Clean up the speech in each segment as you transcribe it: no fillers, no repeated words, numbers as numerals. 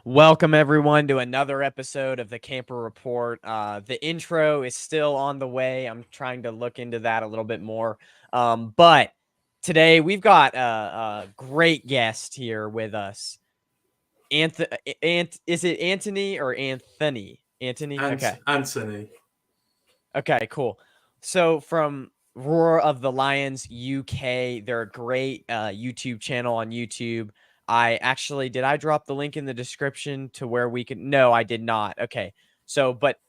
Welcome, everyone, to another episode of the Camper Report. The intro is still on the way. I'm trying to look into that a little bit more. But today we've got a great guest here with us. Is it Antony or Anthony? Anthony? Okay. Antony. Okay, cool. So from Roar of the Lions UK, they're a great YouTube channel on YouTube. Did I drop the link in the description to where we can? No, I did not. Okay. So, but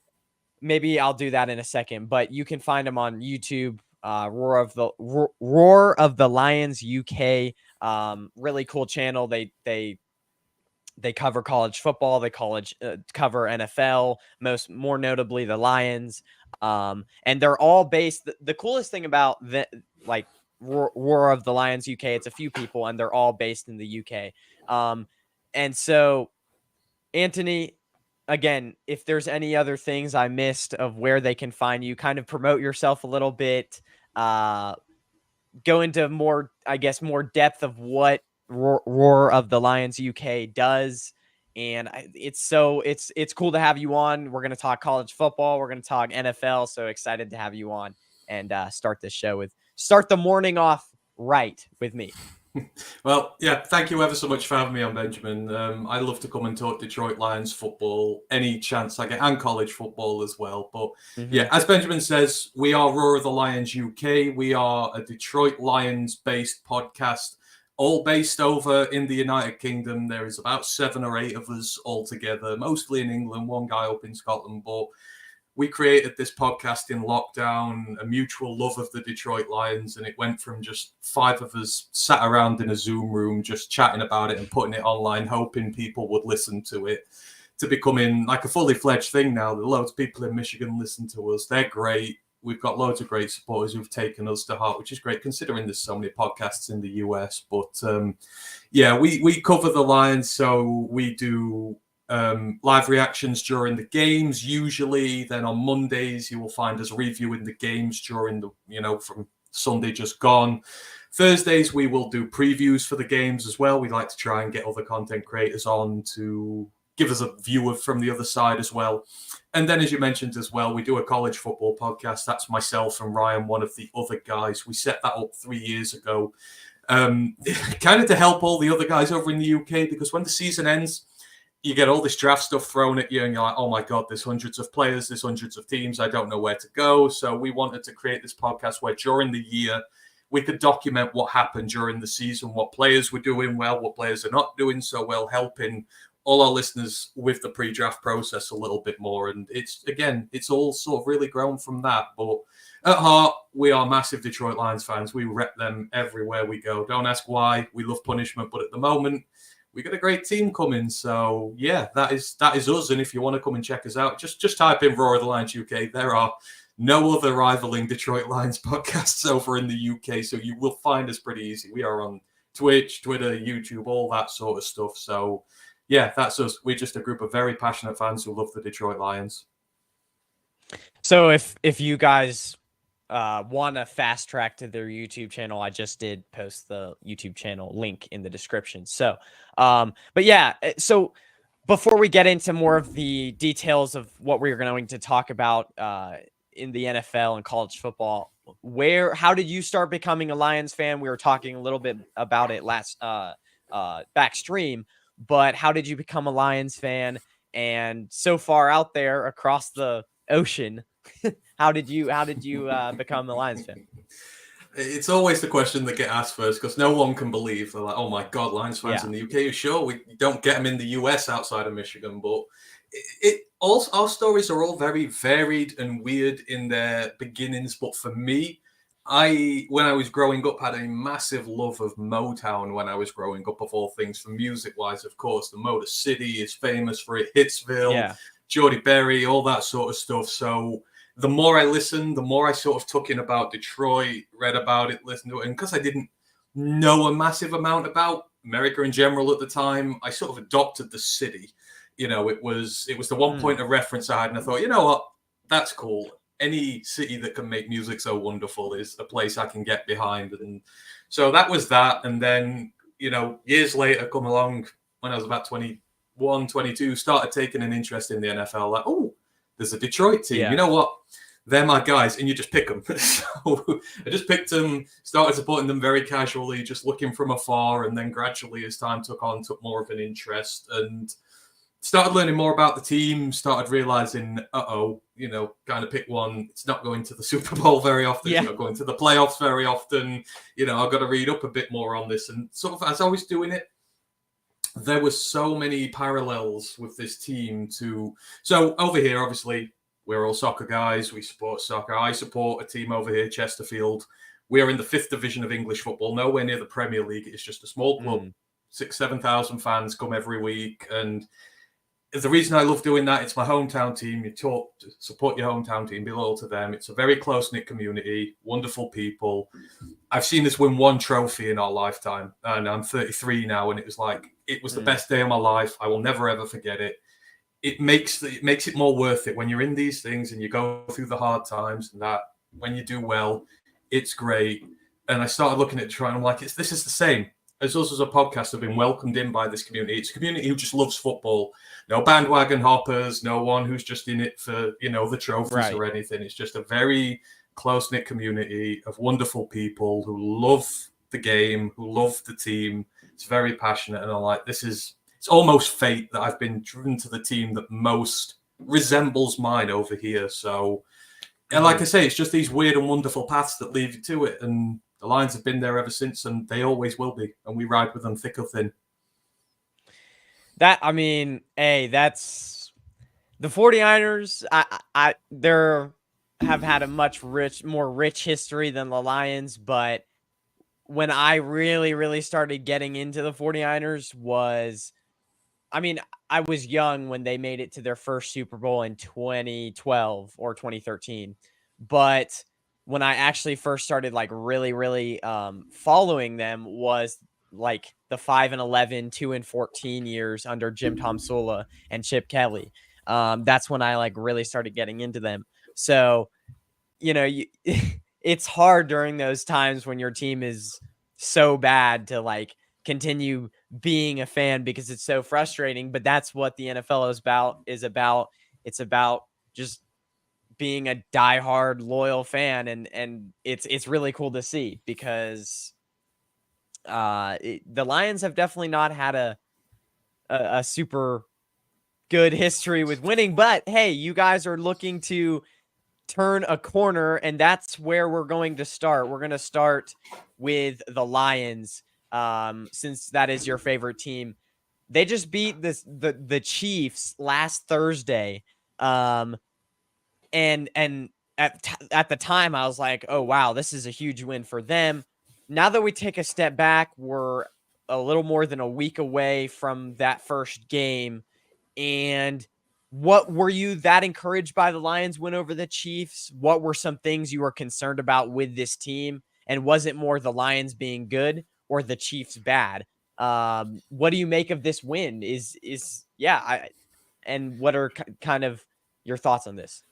maybe I'll do that in a second. But you can find them on YouTube. Roar of the Lions UK. Really cool channel. They cover college football, they cover NFL, more notably the Lions. And they're all based. The coolest thing about like Roar of the Lions UK, it's a few people, and they're all based in the UK. And so, Antony, again, if there's any other things I missed of where they can find you, kind of promote yourself a little bit. Go into more, I guess, more depth of what Roar of the Lions UK does. And it's cool to have you on. We're going to talk college football. We're going to talk NFL. So excited to have you on and start the morning off right with me. Well, yeah, thank you ever so much for having me on, Benjamin. I love to come and talk Detroit Lions football any chance I get, and college football as well. But yeah, as Benjamin says, we are Roar of the Lions UK. We are a Detroit Lions-based podcast, all based over in the United Kingdom. There is about 7 or 8 of us all together, mostly in England, one guy up in Scotland. But we created this podcast in lockdown, a mutual love of the Detroit Lions, and it went from just 5 of us sat around in a Zoom room just chatting about it and putting it online, hoping people would listen to it, to becoming like a fully fledged thing now. Loads of people in Michigan listen to us. They're great. We've got loads of great supporters who've taken us to heart, which is great considering there's so many podcasts in the US. But yeah, we cover the Lions, so we do live reactions during the games usually. Then on Mondays you will find us reviewing the games during from Sunday just gone. Thursdays we will do previews for the games as well. We like to try and get other content creators on to give us a view from the other side as well. And then, as you mentioned as well, we do a college football podcast. That's myself and Ryan, one of the other guys. We set that up 3 years ago, kind of to help all the other guys over in the UK, because when the season ends, you get all this draft stuff thrown at you and you're like, oh my God, there's hundreds of players, there's hundreds of teams. I don't know where to go. So we wanted to create this podcast where during the year, we could document what happened during the season, what players were doing well, what players are not doing so well, helping all our listeners with the pre-draft process a little bit more. And it's all sort of really grown from that. But at heart, we are massive Detroit Lions fans. We rep them everywhere we go. Don't ask why. We love punishment, but at the moment, we got a great team coming. So yeah, that is us. And if you want to come and check us out, just type in Roar of the Lions UK. There are no other rivaling Detroit Lions podcasts over in the UK, so you will find us pretty easy. We are on Twitch, Twitter, YouTube, all that sort of stuff. So yeah, that's us. We're just a group of very passionate fans who love the Detroit Lions. So if you guys want a fast track to their YouTube channel, I just did post the YouTube channel link in the description. So, but yeah, so before we get into more of the details of what we're going to talk about in the NFL and college football, how did you start becoming a Lions fan? We were talking a little bit about it last back stream, but how did you become a Lions fan? And so far out there across the ocean, how did you become the Lions fan? It's always the question that get asked first, because no one can believe. They're like, oh my God, Lions fans in the UK. Sure, we don't get them in the US outside of Michigan, but all our stories are all very varied and weird in their beginnings. But for me, when I was growing up, had a massive love of Motown when I was growing up, of all things. For music-wise, of course, the Motor City is famous for it, Hitsville, Geordie Berry, all that sort of stuff. So the more I listened, the more I sort of took in about Detroit, read about it, listened to it. And because I didn't know a massive amount about America in general at the time, I sort of adopted the city. It was the one point of reference I had, and I thought, you know what, that's cool. Any city that can make music so wonderful is a place I can get behind. And so that was that. And then, years later come along, when I was about 21 21, 22, started taking an interest in the NFL. Like, oh, there's a Detroit team. Yeah. You know what? They're my guys, and you just pick them. So I just picked them, started supporting them very casually, just looking from afar, and then gradually, as time took on, took more of an interest and started learning more about the team. Started realizing, kind of pick one. It's not going to the Super Bowl very often. Yeah. It's not going to the playoffs very often. I've got to read up a bit more on this, and sort of as I was doing it, there were so many parallels with this team to. So over here, obviously, we're all soccer guys. We support soccer. I support a team over here, Chesterfield. We are in the 5th division of English football, nowhere near the Premier League. It's just a small club. 6,000-7,000 fans come every week. And the reason I love doing that, it's my hometown team. You talk to support your hometown team, be loyal to them. It's a very close-knit community, wonderful people. I've seen this win one trophy in our lifetime, and I'm 33 now, and it was the best day of my life. I will never, ever forget it. It makes it more worth it when you're in these things and you go through the hard times, and that when you do well, it's great. And I started looking at Detroit, and I'm like, this is the same. As us as a podcast have been welcomed in by this community. It's a community who just loves football. No bandwagon hoppers, no one who's just in it for, the trophies or anything. It's just a very close-knit community of wonderful people who love the game, who love the team. It's very passionate. And I'm like, it's almost fate that I've been driven to the team that most resembles mine over here. So, and like I say, it's just these weird and wonderful paths that lead you to it. And the Lions have been there ever since, and they always will be. And we ride with them thick or thin. That's the 49ers. They're have had a much more rich history than the Lions, but when I really, really started getting into the 49ers I was young when they made it to their first Super Bowl in 2012 or 2013. But when I actually first started really, really following them was like the 5-11, 2-14 years under Jim Tomsula and Chip Kelly. That's when I really started getting into them. So, it's hard during those times when your team is so bad to continue being a fan because it's so frustrating, but that's what the NFL is about. It's about just being a diehard loyal fan. And it's really cool to see because the Lions have definitely not had a super good history with winning, but hey, you guys are looking to turn a corner, and that's where we're going to start. We're going to start with the Lions. Since that is your favorite team, they just beat the Chiefs last Thursday. And at the time I was like, oh wow, this is a huge win for them. Now that we take a step back, we're a little more than a week away from that first game. And what were you that encouraged by the Lions win over the Chiefs? What were some things you were concerned about with this team? And was it more the Lions being good or the Chiefs bad? What do you make of this win? And what are kind of your thoughts on this?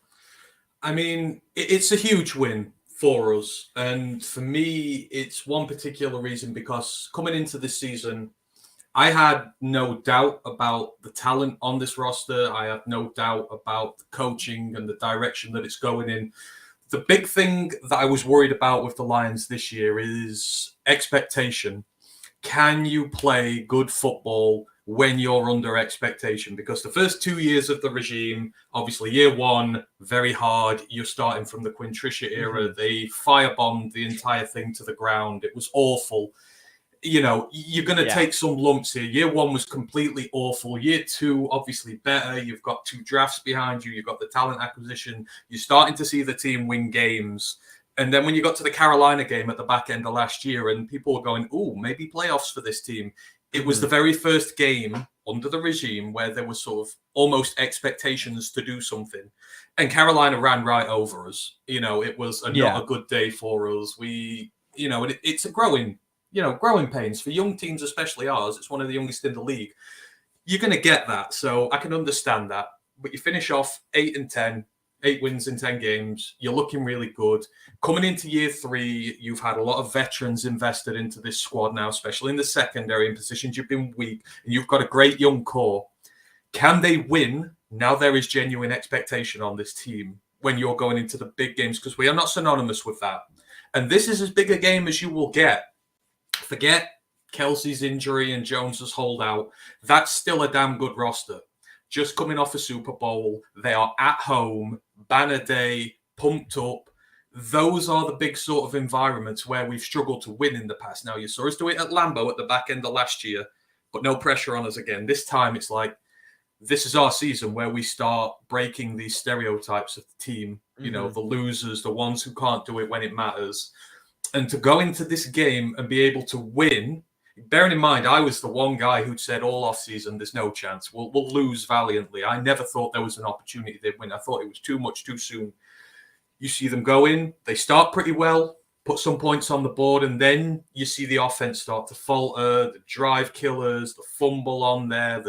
I mean, it's a huge win for us. And for me, it's one particular reason because coming into this season, I had no doubt about the talent on this roster. I had no doubt about the coaching and the direction that it's going in. The big thing that I was worried about with the Lions this year is expectation. Can you play good football when you're under expectation? Because the first 2 years of the regime, obviously year one, very hard. You're starting from the Quinn Tricia era. Mm-hmm. They firebombed the entire thing to the ground. It was awful. You're going to take some lumps here. Year one was completely awful. Year two, obviously better. You've got 2 drafts behind you. You've got the talent acquisition. You're starting to see the team win games. And then when you got to the Carolina game at the back end of last year and people were going, oh, maybe playoffs for this team. It was the very first game under the regime where there was sort of almost expectations to do something. And Carolina ran right over us. It was not a good day for us. It's a growing pains for young teams, especially ours. It's one of the youngest in the league. You're going to get that. So I can understand that. But you finish off 8-10, 8 wins in 10 games. You're looking really good. Coming into year 3, you've had a lot of veterans invested into this squad now, especially in the secondary in positions you've been weak. And you've got a great young core. Can they win? Now there is genuine expectation on this team when you're going into the big games, because we are not synonymous with that. And this is as big a game as you will get. Forget Kelsey's injury and Jones's holdout. That's still a damn good roster. Just coming off a Super Bowl, they are at home, banner day, pumped up. Those are the big sort of environments where we've struggled to win in the past. Now, you saw us do it at Lambeau at the back end of last year, but no pressure on us again. This time, it's like, this is our season where we start breaking these stereotypes of the team, you know, the losers, the ones who can't do it when it matters. And to go into this game and be able to win, bearing in mind, I was the one guy who'd said all off season, there's no chance. We'll lose valiantly. I never thought there was an opportunity they'd win. I thought it was too much too soon. You see them go in, they start pretty well, put some points on the board, and then you see the offense start to falter, the drive killers, the fumble on there,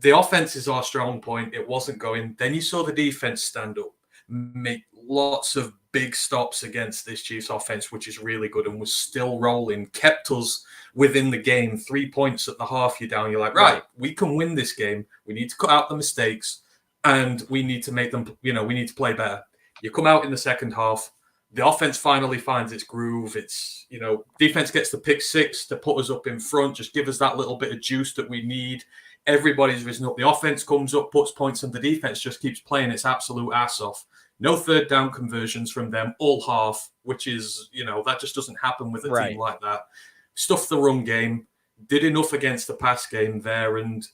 the offense is our strong point. It wasn't going. Then you saw the defense stand up, make lots of big stops against this Chiefs offense, which is really good, and was still rolling, kept us within the game. 3 points at the half, you're down. You're like, right, we can win this game. We need to cut out the mistakes, and we need to make them, we need to play better. You come out in the second half, the offense finally finds its groove. It's, defense gets the pick six to put us up in front, just give us that little bit of juice that we need. Everybody's risen up. The offense comes up, puts points, and the defense just keeps playing its absolute ass off. No third down conversions from them, all half, which is, that just doesn't happen with a team like that. Stuffed the run game, did enough against the pass game there, and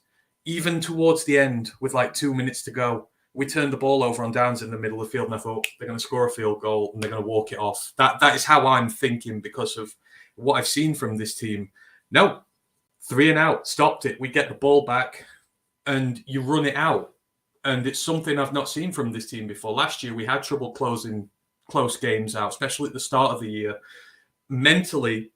even towards the end, with like 2 minutes to go, we turned the ball over on downs in the middle of the field, and I thought, they're going to score a field goal, and they're going to walk it off. That is how I'm thinking because of what I've seen from this team. No. 3 and out, stopped it. We get the ball back and you run it out. And it's something I've not seen from this team before. Last year, we had trouble closing close games out, especially at the start of the year. Mentally,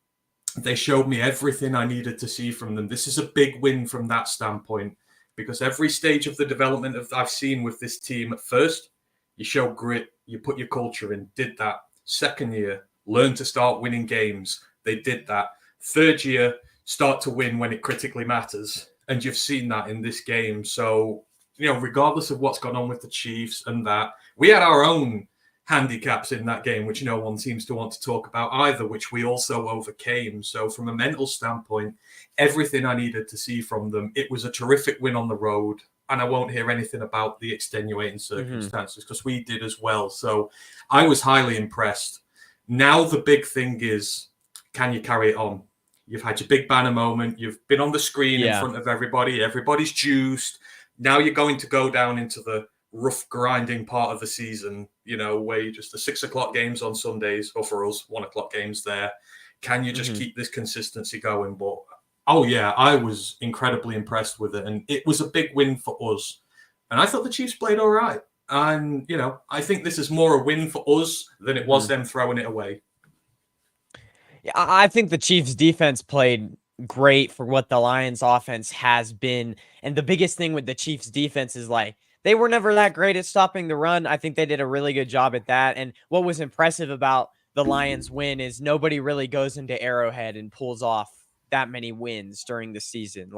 they showed me everything I needed to see from them. This is a big win from that standpoint because every stage of the development I've seen with this team, at first, you show grit, you put your culture in, did that. Second year, learn to start winning games. They did that. Third year, start to win when it critically matters. And you've seen that in this game. So, regardless of what's gone on with the Chiefs and that, we had our own handicaps in that game, which no one seems to want to talk about either, which we also overcame. So from a mental standpoint, everything I needed to see from them, it was a terrific win on the road. And I won't hear anything about the extenuating circumstances because we did as well. So I was highly impressed. Now the big thing is, can you carry it on? You've had your big banner moment. You've been on the screen in front of everybody. Everybody's juiced. Now you're going to go down into the rough grinding part of the season, where you just the 6 o'clock games on Sundays, or for us, 1 o'clock games there. Can you just keep this consistency going? But, oh yeah, I was incredibly impressed with it. And it was a big win for us. And I thought the Chiefs played all right. And, I think this is more a win for us than it was them throwing it away. Yeah, I think the Chiefs defense played great for what the Lions offense has been. And the biggest thing with the Chiefs defense is they were never that great at stopping the run. I think they did a really good job at that. And what was impressive about the Lions win is nobody really goes into Arrowhead and pulls off that many wins during the season.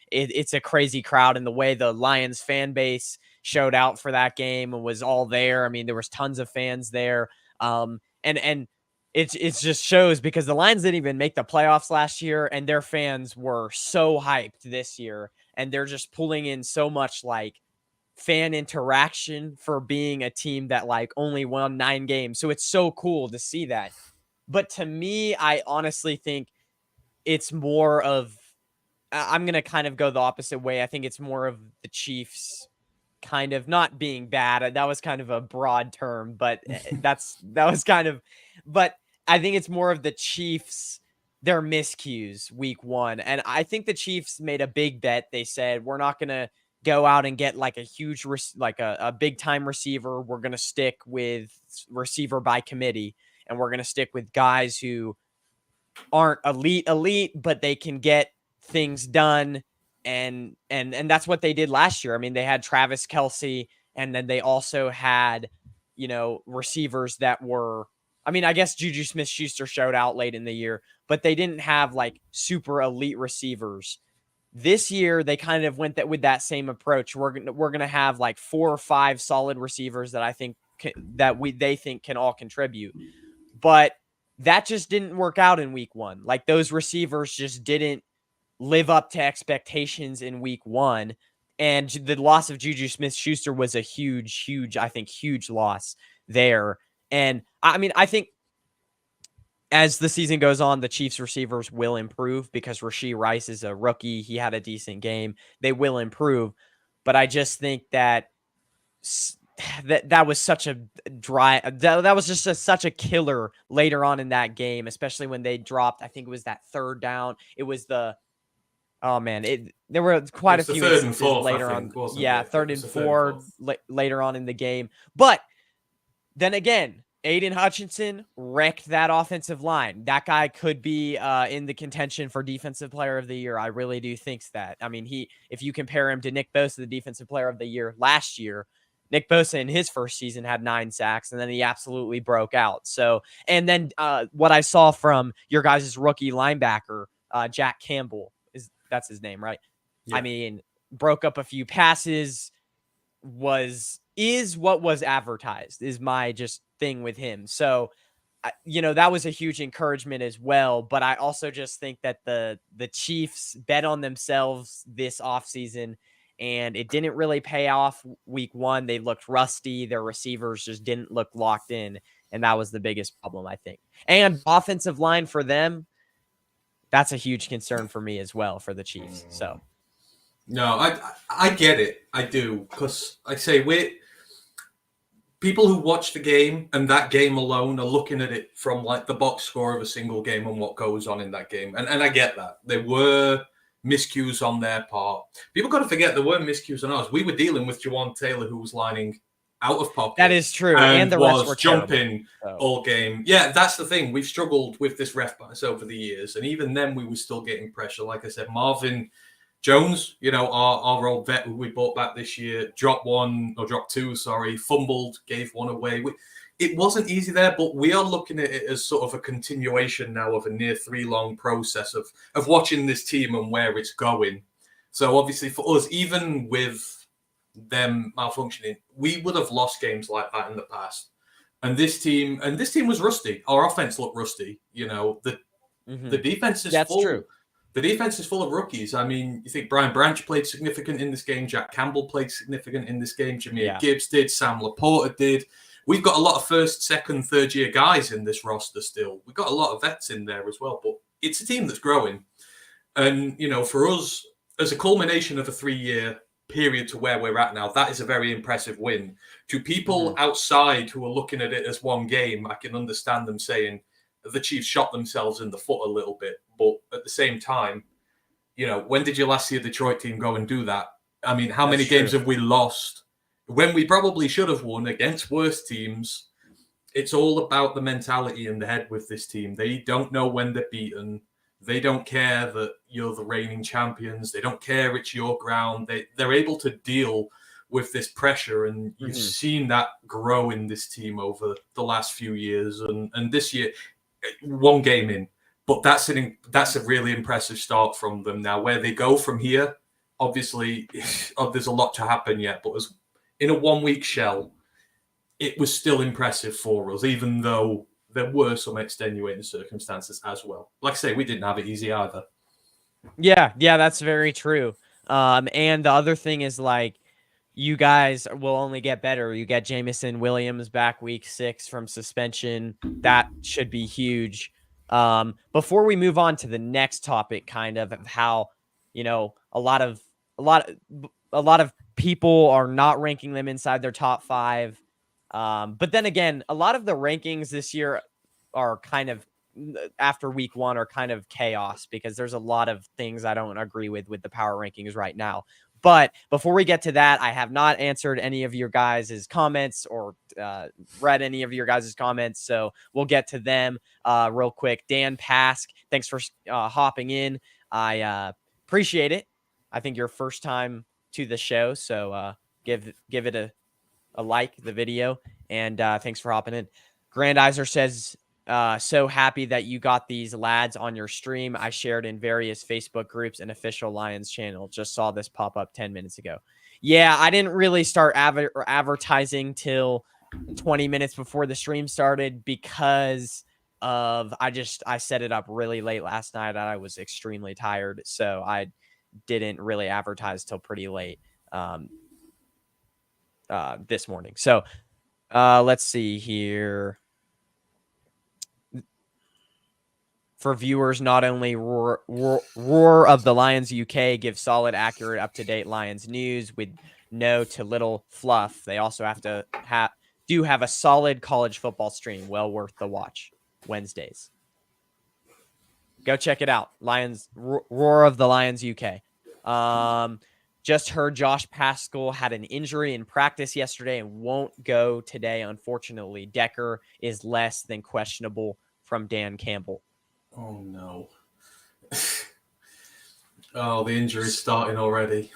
It's a crazy crowd, and the way the Lions fan base showed out for that game and was all there. I mean, there was tons of fans there. And it just shows because the Lions didn't even make the playoffs last year, and their fans were so hyped this year, and they're just pulling in so much fan interaction for being a team that only won 9 games. So it's so cool to see that. But to me, I honestly think it's more of, I'm going to kind of go the opposite way. I think it's more of the Chiefs kind of not being bad. That was kind of a broad term, but but I think it's more of the Chiefs, their miscues week 1. And I think the Chiefs made a big bet. They said, we're not going to go out and get a huge, a big time receiver. We're going to stick with receiver by committee, and we're going to stick with guys who aren't elite, but they can get things done. And that's what they did last year. I mean, they had Travis Kelce, and then they also had, receivers that were, I guess Juju Smith-Schuster showed out late in the year, but they didn't have super elite receivers. This year, they kind of went with that same approach. We're gonna have like 4 or 5 solid receivers that I think they think can all contribute, but that just didn't work out in week 1. Like those receivers just didn't live up to expectations in week 1, and the loss of Juju Smith-Schuster was a huge, I think, huge loss there. And I mean, I think as the season goes on, the Chiefs receivers will improve because Rashee Rice is a rookie. He had a decent game. They will improve. But I just think that that was such a that was just such a killer later on in that game, especially when they dropped, I think it was that 3rd down. It was oh man, there were It quite a was the few 3rd and instances 4th, I later on. think, wasn't Yeah, it? It 3rd was and the 3rd and 4 4th. later on in the game. But then again, Aiden Hutchinson wrecked that offensive line. That guy could be in the contention for Defensive Player of the Year. I really do think that. I mean, if you compare him to Nick Bosa, the Defensive Player of the Year last year, Nick Bosa in his first season had 9 sacks, and then he absolutely broke out. So, and then what I saw from your guys' rookie linebacker, Jack Campbell, that's his name, right? Yeah. I mean, broke up a few passes, is what was advertised, is my just thing with him. So, that was a huge encouragement as well. But I also just think that the Chiefs bet on themselves this offseason, and it didn't really pay off week 1. They looked rusty. Their receivers just didn't look locked in. And that was the biggest problem, I think. And offensive line for them, that's a huge concern for me as well for the Chiefs. So. No, I get it. I do. Because I say people who watch the game and that game alone are looking at it from like the box score of a single game and what goes on in that game. And I get that. There were miscues on their part. People got to forget there were miscues on ours. We were dealing with Jawan Taylor, who was lining out of pocket. That is true. And the was refs were jumping terrible, all game. Yeah, that's the thing. We've struggled with this ref bias over the years. And even then, we were still getting pressure. Like I said, Marvin Jones, our old vet who we bought back this year, dropped 2, fumbled, gave one away. It wasn't easy there, but we are looking at it as sort of a continuation now of a near 3-long process of watching this team and where it's going. So obviously for us, even with them malfunctioning, we would have lost games like that in the past. And this team was rusty. Our offense looked rusty. The defense is That's full. True. The defense is full of rookies. I mean, you think Brian Branch played significant in this game. Jack Campbell played significant in this game. Jameer Gibbs did. Sam Laporta did. We've got a lot of first, second, third-year guys in this roster still. We've got a lot of vets in there as well. But it's a team that's growing. And, for us, as a culmination of a 3-year period to where we're at now, that is a very impressive win. To people outside who are looking at it as one game, I can understand them saying the Chiefs shot themselves in the foot a little bit. But at the same time, when did you last see a Detroit team go and do that? I mean, how many games have we lost when we probably should have won against worse teams? It's all about the mentality in the head with this team. They don't know when they're beaten. They don't care that you're the reigning champions. They don't care it's your ground. They're able to deal with this pressure, and you've seen that grow in this team over the last few years. And this year, one game in. But that's a really impressive start from them. Now, where they go from here, obviously, there's a lot to happen yet. But as in a 1-week shell, it was still impressive for us, even though there were some extenuating circumstances as well. Like I say, we didn't have it easy either. Yeah, that's very true. And the other thing is, like, you guys will only get better. You get Jamison Williams back week 6 from suspension. That should be huge. Before we move on to the next topic, kind of how, a lot of people are not ranking them inside their top 5. But then again, a lot of the rankings this year are kind of, after week 1, are kind of chaos because there's a lot of things I don't agree with the power rankings right now. But before we get to that, I have not answered any of your guys' comments or read any of your guys' comments. So we'll get to them real quick. Dan Pask, thanks for hopping in. I appreciate it. I think your first time to the show. So give it a like, the video. And thanks for hopping in. Grandizer says, So happy that you got these lads on your stream. I shared in various Facebook groups and official Lions channel. Just saw this pop up 10 minutes ago. Yeah, I didn't really start advertising till 20 minutes before the stream started because of I set it up really late last night and I was extremely tired. So I didn't really advertise till pretty late this morning. So let's see here. For viewers, not only Roar of the Lions UK gives solid, accurate, up-to-date Lions news with no to little fluff. They also have a solid college football stream, well worth the watch. Wednesdays. Go check it out. Roar of the Lions UK. Just heard Josh Pascal had an injury in practice yesterday and won't go today, unfortunately. Decker is less than questionable from Dan Campbell. Oh, no. Oh, the injury's starting already.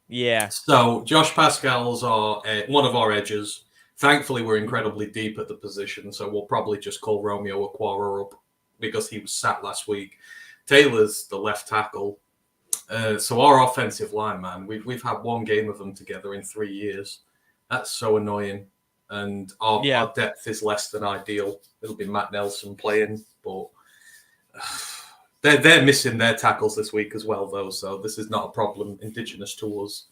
Yeah. So, Josh Pascal's one of our edges. Thankfully, we're incredibly deep at the position, so we'll probably just call Romeo Okwara up because he was sat last week. Taylor's the left tackle. So our offensive line, man, we've had one game of them together in 3 years. That's so annoying. And our depth is less than ideal. It'll be Matt Nelson playing, but they're missing their tackles this week as well, though. So this is not a problem indigenous to us.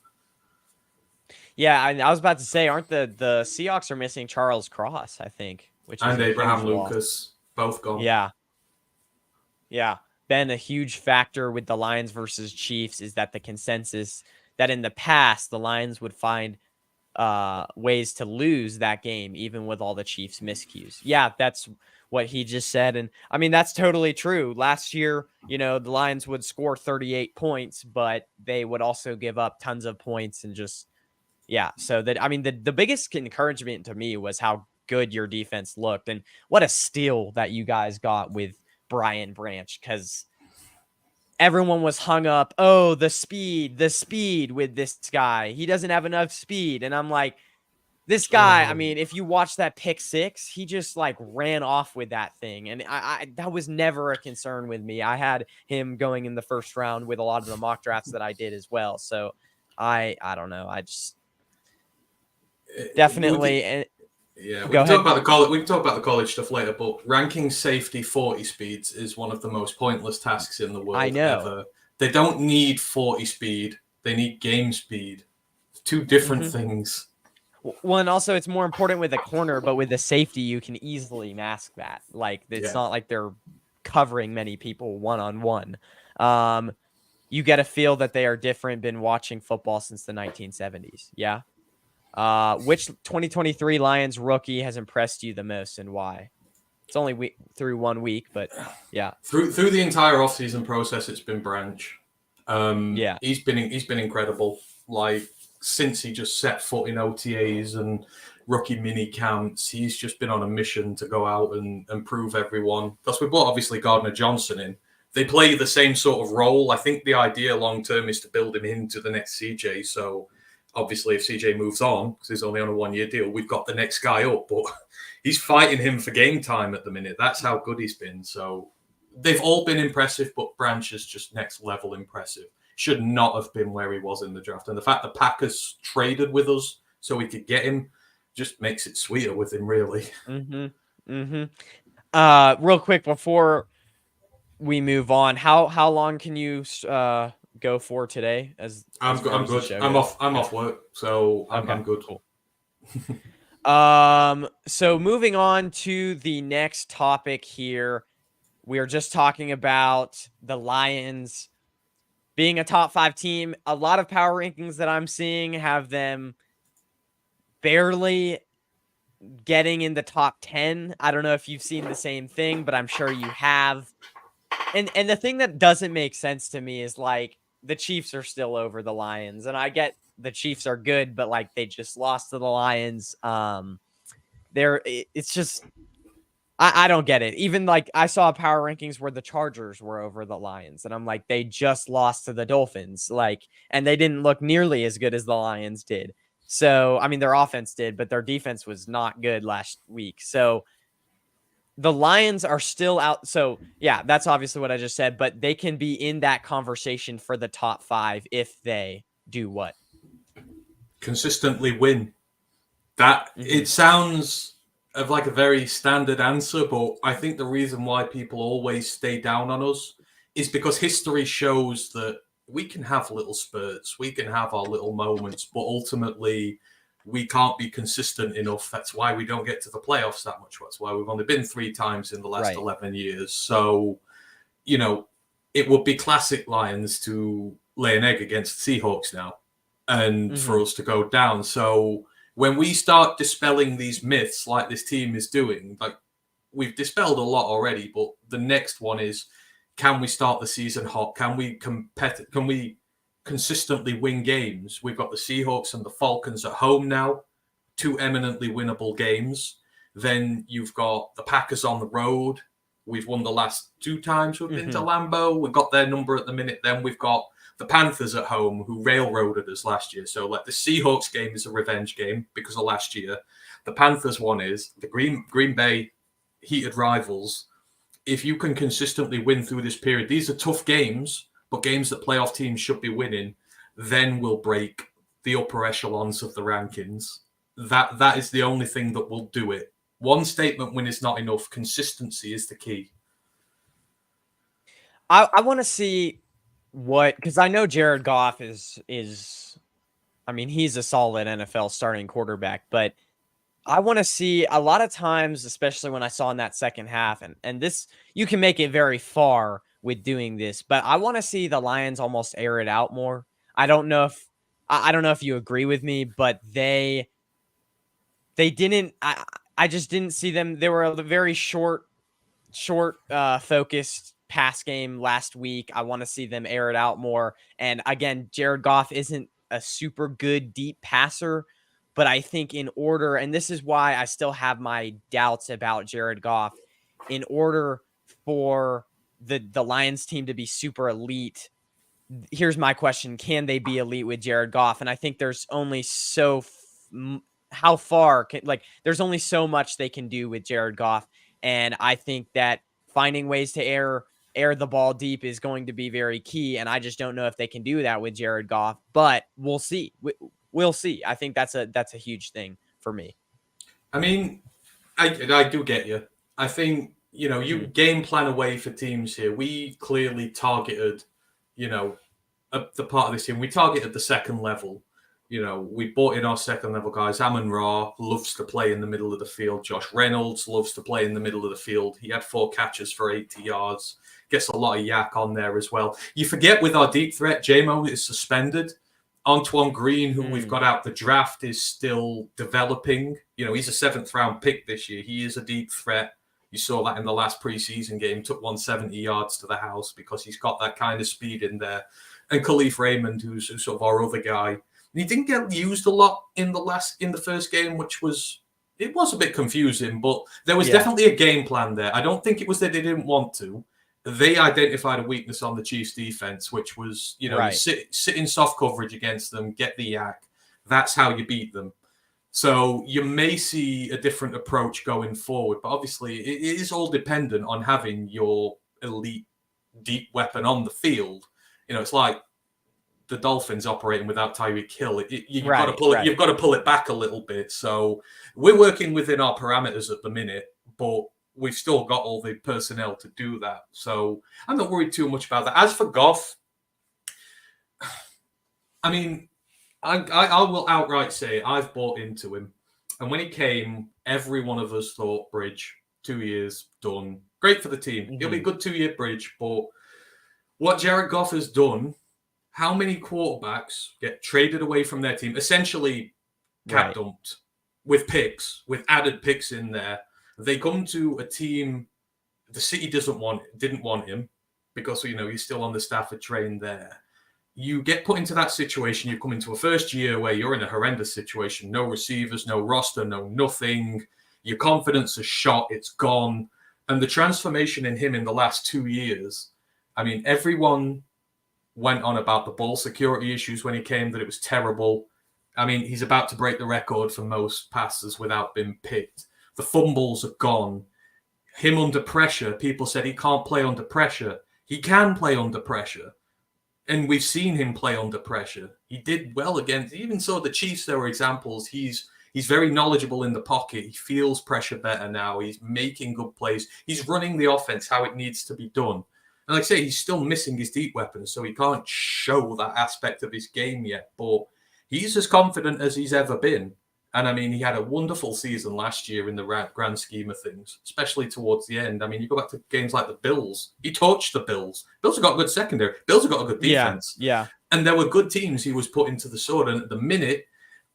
Yeah, I was about to say, aren't the Seahawks are missing Charles Cross, I think, which is Abraham Lucas, both gone. Yeah. Been a huge factor with the Lions versus Chiefs is that the consensus that in the past the Lions would find ways to lose that game, even with all the Chiefs miscues. Yeah, that's what he just said. And I mean, that's totally true. Last year, the Lions would score 38 points, but they would also give up tons of points and just, So that, I mean, the biggest encouragement to me was how good your defense looked and what a steal that you guys got with Brian Branch, because everyone was hung up. Oh, the speed with this guy. He doesn't have enough speed. And I'm like, this guy, I mean, if you watch that pick six, he just like ran off with that thing. And I that was never a concern with me. I had him going in the first round with a lot of the mock drafts that I did as well. So I don't know. I just definitely. Yeah, we can talk about the college stuff later, but ranking safety 40 speeds is one of the most pointless tasks in the world ever. They don't need 40 speed. They need game speed. Two different things. Well, and also it's more important with a corner, but with the safety, you can easily mask that. Like, it's not like they're covering many people one-on-one. You get a feel that they are different, been watching football since the 1970s. Yeah. Which 2023 Lions rookie has impressed you the most and why? It's only through 1 week, but yeah. Through the entire offseason process, it's been Branch. He's been incredible. Like, since he just set foot in OTAs and rookie mini camps, he's just been on a mission to go out and prove everyone. Plus, we brought obviously Gardner Johnson in. They play the same sort of role. I think the idea long term is to build him into the next CJ. So obviously, if CJ moves on, because he's only on a 1 year deal, we've got the next guy up. But he's fighting him for game time at the minute. That's how good he's been. So they've all been impressive, but Branch is just next level impressive. Should not have been where he was in the draft. And the fact the Packers traded with us so we could get him just makes it sweeter with him, really. Real quick before we move on, how long can you go for today? I'm good. I'm off work, so I'm good. Cool. So moving on to the next topic here, we are just talking about the Lions being a top 5 team. A lot of power rankings that I'm seeing have them barely getting in the top 10. I don't know if you've seen the same thing, but I'm sure you have. And the thing that doesn't make sense to me is, like, the Chiefs are still over the Lions. And I get the Chiefs are good, but, like, they just lost to the Lions. It's just, I don't get it. Even, like, I saw power rankings where the Chargers were over the Lions, and I'm like, they just lost to the Dolphins, like, and they didn't look nearly as good as the Lions did. So, I mean, their offense did, but their defense was not good last week. So the Lions are still out. So yeah, that's obviously what I just said, but they can be in that conversation for the top 5 if they do what? Consistently win. That Mm-hmm. it sounds of like a very standard answer, but I think the reason why people always stay down on us is because history shows that we can have little spurts, we can have our little moments, but ultimately we can't be consistent enough. That's why we don't get to the playoffs that much. That's why we've only been 3 times in the last Right. 11 years. So, you know, it would be classic Lions to lay an egg against the Seahawks now and Mm-hmm. for us to go down. So when we start dispelling these myths like this team is doing, like we've dispelled a lot already, but the next one is, can we start the season hot? Can we Can we consistently win games? We've got the Seahawks and the Falcons at home now, 2 eminently winnable games. Then you've got the Packers on the road. We've won the last 2 times we've been to Mm-hmm. Lambeau. We've got their number at the minute. Then we've got the Panthers at home, who railroaded us last year. So, like, the Seahawks game is a revenge game because of last year. The Panthers one is the Green Bay heated rivals. If you can consistently win through this period, these are tough games, but games that playoff teams should be winning, then we'll break the upper echelons of the rankings. That is the only thing that will do it. One statement win is not enough. Consistency is the key. I want to see what, because I know Jared Goff is I mean, he's a solid NFL starting quarterback, but I want to see a lot of times, especially when I saw in that second half, and this, you can make it very far with doing this, but I want to see the Lions almost air it out more. I don't know if I don't know if you agree with me, but they didn't. I just didn't see them. They were a very short focused pass game last week. I want to see them air it out more. And again, Jared Goff isn't a super good deep passer, but I think in order, and this is why I still have my doubts about Jared Goff, in order for the Lions team to be super elite, here's my question: can they be elite with Jared Goff? And I think there's only how far can, like, there's only so much they can do with Jared Goff, and I think that finding ways to air the ball deep is going to be very key. And I just don't know if they can do that with Jared Goff, but we'll see. We'll see. I think that's a huge thing for me. I mean, I do get you. I think, you Mm-hmm. game plan away for teams here. We clearly targeted, you know, the part of this team. We targeted the second level. We brought in our second level guys. Amon Ra loves to play in the middle of the field. Josh Reynolds loves to play in the middle of the field. He had 4 catches for 80 yards. Gets a lot of yak on there as well. You forget with our deep threat, JMO is suspended. Antoine Green, who we've got out the draft, is still developing. He's a 7th-round pick this year. He is a deep threat. You saw that in the last preseason game. Took 170 yards to the house because he's got that kind of speed in there. And Khalif Raymond, who's sort of our other guy. And he didn't get used a lot in the first game, which was a bit confusing. But there was Yeah. definitely a game plan there. I don't think it was that they didn't want to. They identified a weakness on the Chiefs' defense, which was, you Right. sit in soft coverage against them, get the yak. That's how you beat them. So you may see a different approach going forward, but obviously it is all dependent on having your elite deep weapon on the field. It's like the Dolphins operating without Tyreek Hill. You've got to Right. pull it. You've Right. got to pull it back a little bit. So we're working within our parameters at the minute, but we've still got all the personnel to do that. So I'm not worried too much about that. As for Goff, I mean, I will outright say I've bought into him. And when he came, every one of us thought, Bridge, 2 years, done. Great for the team. It'll be a Mm-hmm. good 2-year bridge. But what Jared Goff has done, how many quarterbacks get traded away from their team, essentially cap Right. dumped with picks, with added picks in there? They come to a team, the city didn't want him because, he's still on the Stafford train there. You get put into that situation. You come into a first year where you're in a horrendous situation. No receivers, no roster, no nothing. Your confidence is shot. It's gone. And the transformation in him in the last 2 years, I mean, everyone went on about the ball security issues when he came, that it was terrible. I mean, he's about to break the record for most passes without being picked. The fumbles are gone. him under pressure, people said he can't play under pressure. He can play under pressure. And we've seen him play under pressure. He did well against, even so the Chiefs, there were examples. He's very knowledgeable in the pocket. He feels pressure better now. He's making good plays. He's running the offense how it needs to be done. And like I say, he's still missing his deep weapons, so he can't show that aspect of his game yet. But he's as confident as he's ever been. And I mean, he had a wonderful season last year in the grand scheme of things, especially towards the end. I mean, you go back to games like the Bills. He torched the Bills. Bills have got a good secondary. Bills have got a good defense. Yeah. And there were good teams he was put into the sword. And at the minute,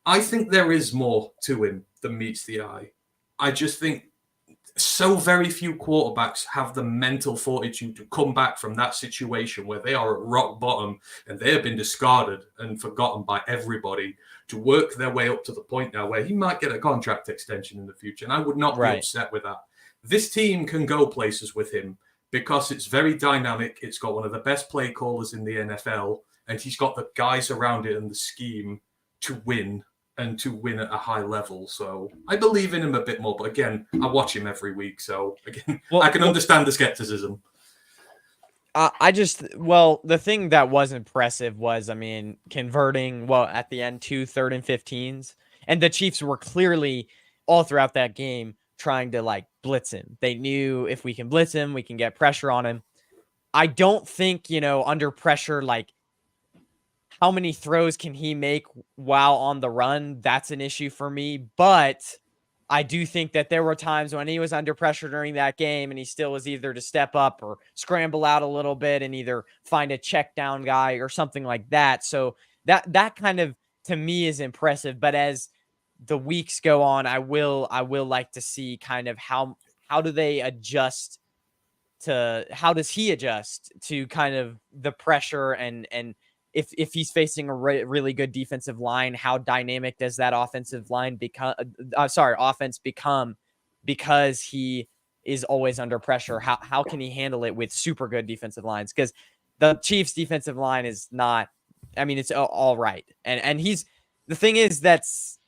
I think there is more to him than meets the eye. I just think so very few quarterbacks have the mental fortitude to come back from that situation where they are at rock bottom and they have been discarded and forgotten by everybody, to work their way up to the point now where he might get a contract extension in the future. And I would not be upset with that. This team can go places with him because it's very dynamic. It's got one of the best play callers in the NFL, and he's got the guys around it and the scheme to win, and to win at a high level. So I believe in him a bit more. But again, I watch him every week. So again, I can understand the skepticism. The thing that was impressive was, I mean, converting, at the end, 2 3rd and 15s. And the Chiefs were clearly all throughout that game trying to like blitz him. They knew if we can blitz him, we can get pressure on him. I don't think, under pressure, like how many throws can he make while on the run? That's an issue for me. But I do think that there were times when he was under pressure during that game and he still was either to step up or scramble out a little bit and either find a check down guy or something like that. So that kind of, to me, is impressive. But as the weeks go on, I will like to see kind of how do they adjust to, how does he adjust to kind of the pressure, and if he's facing a really good defensive line, how dynamic does that offensive line offense become because he is always under pressure? How can he handle it with super good defensive lines? Because the Chiefs' defensive line is not, I mean, it's all right. And the thing is that's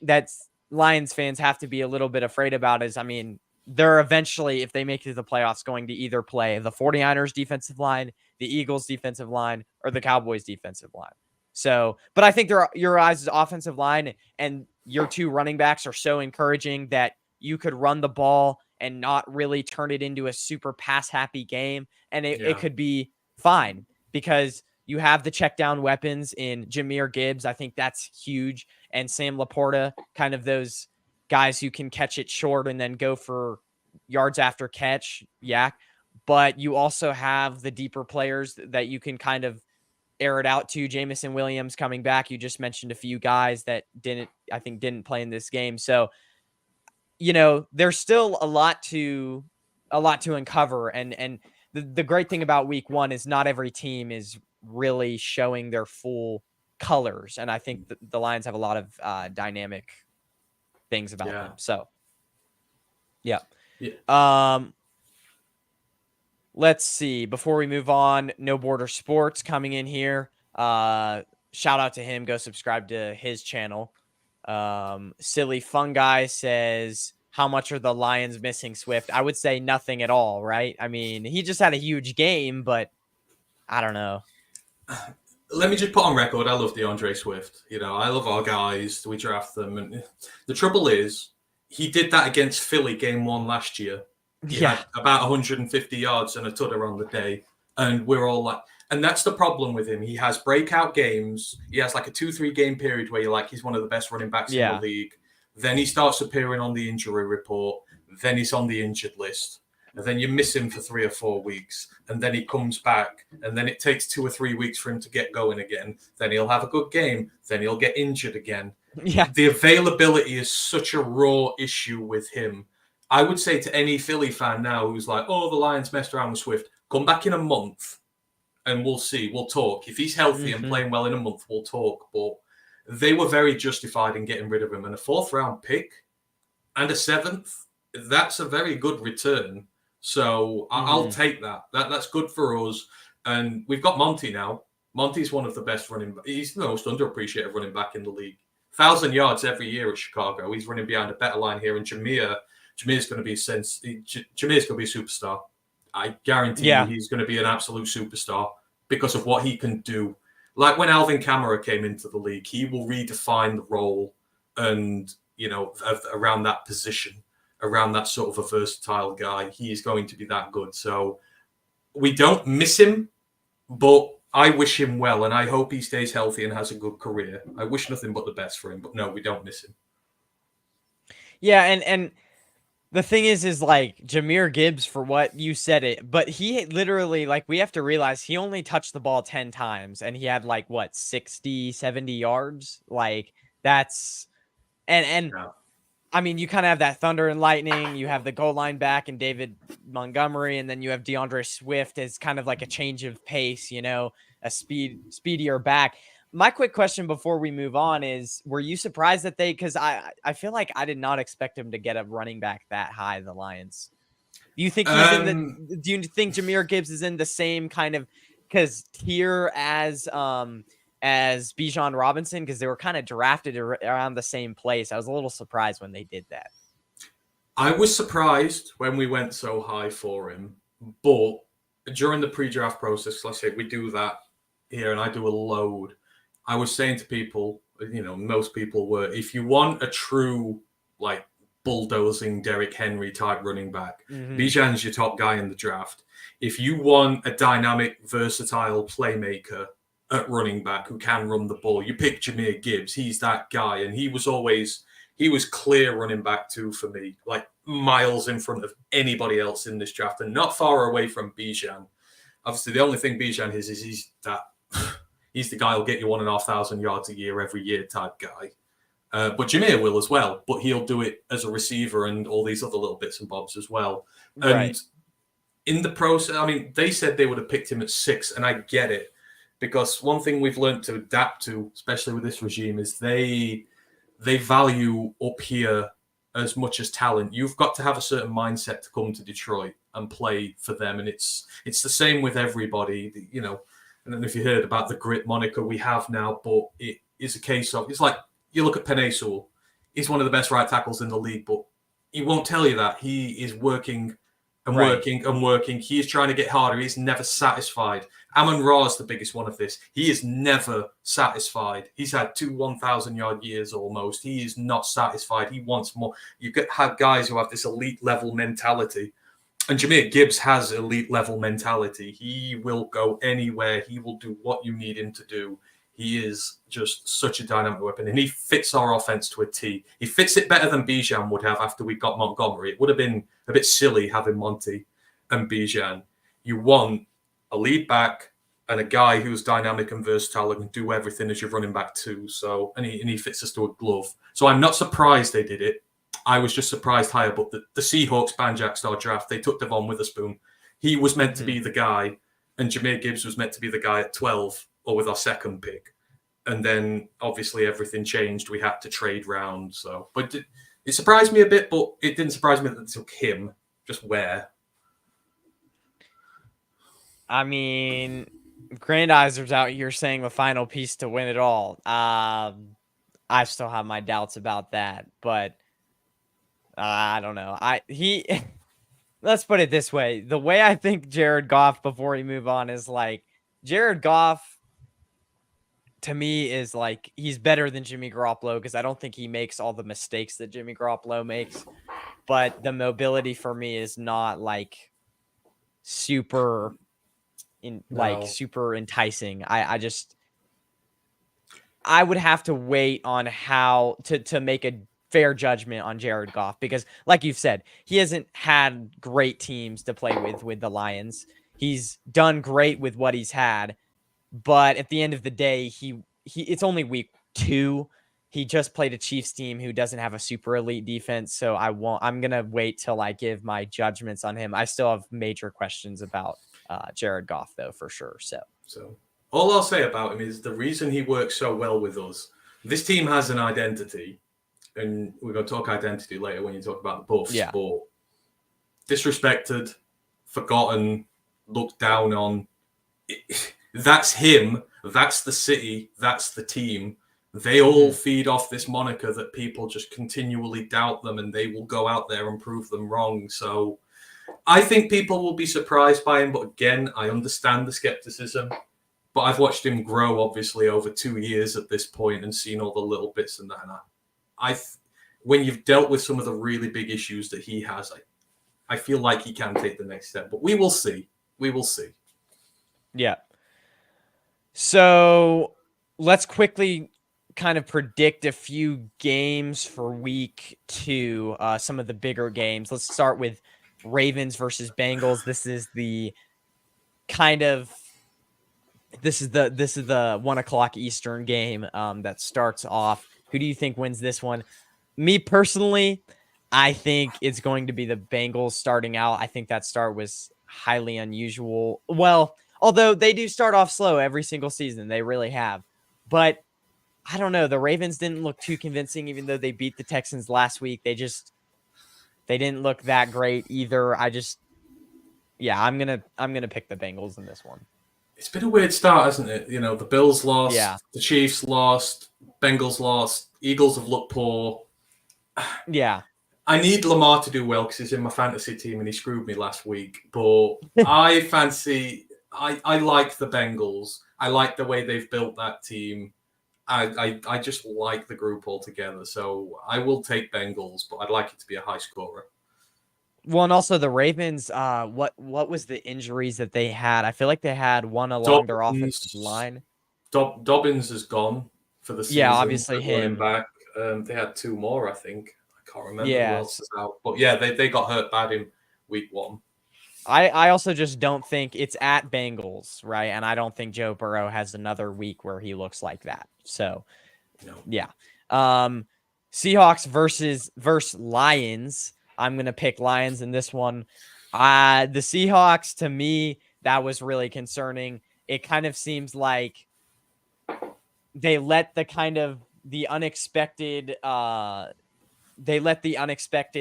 Lions fans have to be a little bit afraid about is, I mean, they're eventually, if they make it to the playoffs, going to either play the 49ers defensive line, the Eagles defensive line, or the Cowboys defensive line. So, but I think your guys' offensive line and your two running backs are so encouraging that you could run the ball and not really turn it into a super pass happy game. And it could be fine because you have the check down weapons in Jahmyr Gibbs. I think that's huge. And Sam Laporta, kind of those guys who can catch it short and then go for yards after catch. Yeah. But you also have the deeper players that you can kind of air it out to. Jamison Williams coming back. You just mentioned a few guys that didn't play in this game. So, there's still a lot to uncover. And the great thing about week 1 is not every team is really showing their full colors. And I think the Lions have a lot of dynamic things about them. So, yeah. Let's see. Before we move on, No Border Sports coming in here. Shout out to him. Go subscribe to his channel. Silly Fungi says, how much are the Lions missing Swift? I would say nothing at all, right? I mean, he just had a huge game, but I don't know. Let me just put on record, I love DeAndre Swift. I love our guys. We draft them. And the trouble is, he did that against Philly game 1 last year. He had about 150 yards and a tudder on the day. And we're all like, and that's the problem with him. He has breakout games. He has like a 2-3 game period where you're like, he's one of the best running backs in the league. Then he starts appearing on the injury report. Then he's on the injured list. And then you miss him for 3 or 4 weeks. And then he comes back. And then it takes 2 or 3 weeks for him to get going again. Then he'll have a good game. Then he'll get injured again. Yeah. The availability is such a raw issue with him. I would say to any Philly fan now who's like, oh, the Lions messed around with Swift, come back in a month and we'll see. We'll talk. If he's healthy and playing well in a month, we'll talk. But they were very justified in getting rid of him. And a 4th round pick and a 7th, that's a very good return. So I'll take that. That's good for us. And we've got Monty now. Monty's one of the best he's the most underappreciated running back in the league. 1,000 yards every year at Chicago. He's running behind a better line here. And Jahmyr, Jameer's going to be Jameer's going to be a superstar. I guarantee you he's going to be an absolute superstar because of what he can do. Like when Alvin Kamara came into the league, he will redefine the role and, around that position, around that sort of a versatile guy. He is going to be that good. So we don't miss him, but I wish him well, and I hope he stays healthy and has a good career. I wish nothing but the best for him, but no, we don't miss him. Yeah, and the thing is like Jahmyr Gibbs, for what you said it, but he literally, like, we have to realize he only touched the ball 10 times, and he had, like, what, 60, 70 yards? Like, that's... And Yeah. I mean, you kind of have that thunder and lightning. You have the goal line back and David Montgomery, and then you have DeAndre Swift as kind of like a change of pace, a speedier back. My quick question before we move on is, were you surprised that because I feel like I did not expect him to get a running back that high, the Lions. Do you think he's do you think Jahmyr Gibbs is in the same kind of tier as Bijan Robinson, because they were kind of drafted around the same place? I was a little surprised when they did that. I was surprised when we went so high for him, but during the pre-draft process, let's say we do that here, and I do a load. I was saying to people, most people were, if you want a true, like, bulldozing Derrick Henry type running back, Bijan's your top guy in the draft. If you want a dynamic, versatile playmaker at running back who can run the ball, you pick Jahmyr Gibbs. He's that guy, and he was clear running back 2 for me, like miles in front of anybody else in this draft, and not far away from Bijan. Obviously, the only thing Bijan is he's the guy who'll get you 1,500 yards a year every year type guy. But Jahmyr will as well, but he'll do it as a receiver and all these other little bits and bobs as well. And in the process, I mean, they said they would have picked him at 6, and I get it. Because one thing we've learned to adapt to, especially with this regime, is they value up here as much as talent. You've got to have a certain mindset to come to Detroit and play for them, and it's the same with everybody. I don't know if you heard about the grit moniker we have now, but it is a case of, it's like you look at Penei Sewell. He's one of the best right tackles in the league, but he won't tell you that. He is working and working and working. He is trying to get harder. He's never satisfied. Amon-Ra is the biggest one of this. He is never satisfied. He's had 2 1,000-yard years almost. He is not satisfied. He wants more. You have guys who have this elite level mentality. And Jahmyr Gibbs has elite level mentality. He will go anywhere. He will do what you need him to do. He is just such a dynamic weapon, and he fits our offense to a T. He fits it better than Bijan would have after we got Montgomery. It would have been a bit silly having Monty and Bijan. You want a lead back and a guy who's dynamic and versatile and can do everything as your running back too. So, and he fits us to a glove. So I'm not surprised they did it. I was just surprised higher. But the Seahawks Banjack Star draft, they took Devon Witherspoon. He was meant to be the guy, and Jahmyr Gibbs was meant to be the guy at 12 or with our second pick. And then obviously everything changed. We had to trade round. So, but it surprised me a bit, but it didn't surprise me that they took him. Just where? I mean, Grandizer's out here saying the final piece to win it all. I still have my doubts about that, but I don't know. Let's put it this way. The way I think Jared Goff, before we move on, is like, Jared Goff, to me, is like, he's better than Jimmy Garoppolo, because I don't think he makes all the mistakes that Jimmy Garoppolo makes. But the mobility for me is not like super enticing. I would have to wait on how to make a fair judgment on Jared Goff, because like you've said, he hasn't had great teams to play with the Lions. He's done great with what he's had, but at the end of the day, it's only week 2. He just played a Chiefs team who doesn't have a super elite defense, so I'm gonna wait till I give my judgments on him. I still have major questions about Jared Goff, though, for sure. So all I'll say about him is the reason he works so well with us. This team has an identity, and we're going to talk identity later when you talk about the Buffs. Yeah. But disrespected, forgotten, looked down on. That's him. That's the city. That's the team. they all feed off this moniker that people just continually doubt them and they will go out there and prove them wrong. So I think people will be surprised by him. But again, I understand the skepticism. But I've watched him grow, obviously, over 2 years at this point and seen all the little bits and that. And when you've dealt with some of the really big issues that he has, I feel like he can take the next step. But we will see. We will see. Yeah. So let's quickly kind of predict a few games for week 2, some of the bigger games. Let's start with Ravens versus Bengals. This is the 1:00 Eastern game that starts off. Who do you think wins this one? Me personally, I think it's going to be the Bengals starting out. I think that start was highly unusual. Well, although they do start off slow every single season, they really have. But I don't know. The Ravens didn't look too convincing, even though they beat the Texans last week. They didn't look that great either. I'm gonna pick the Bengals in this one. It's been a weird start, hasn't it? You know, the Bills lost, Yeah. the Chiefs lost, Bengals lost, Eagles have looked poor. Yeah. I need Lamar to do well because he's in my fantasy team and he screwed me last week. But I like the Bengals. I like the way they've built that team. I just like the group altogether. So I will take Bengals, but I'd like it to be a high scorer. Well, and also the Ravens, what was the injuries that they had? I feel like they had one along their offensive line. Dobbins is gone for the season. Yeah, obviously running him. back. They had 2 more, I think. I can't remember who Yeah. else is out. But yeah, they got hurt bad in week 1. I also just don't think it's at Bengals, right? And I don't think Joe Burrow has another week where he looks like that. So, No. yeah. Seahawks versus Lions. I'm going to pick Lions in this one. The Seahawks, to me, that was really concerning. It kind of seems like they let the unexpected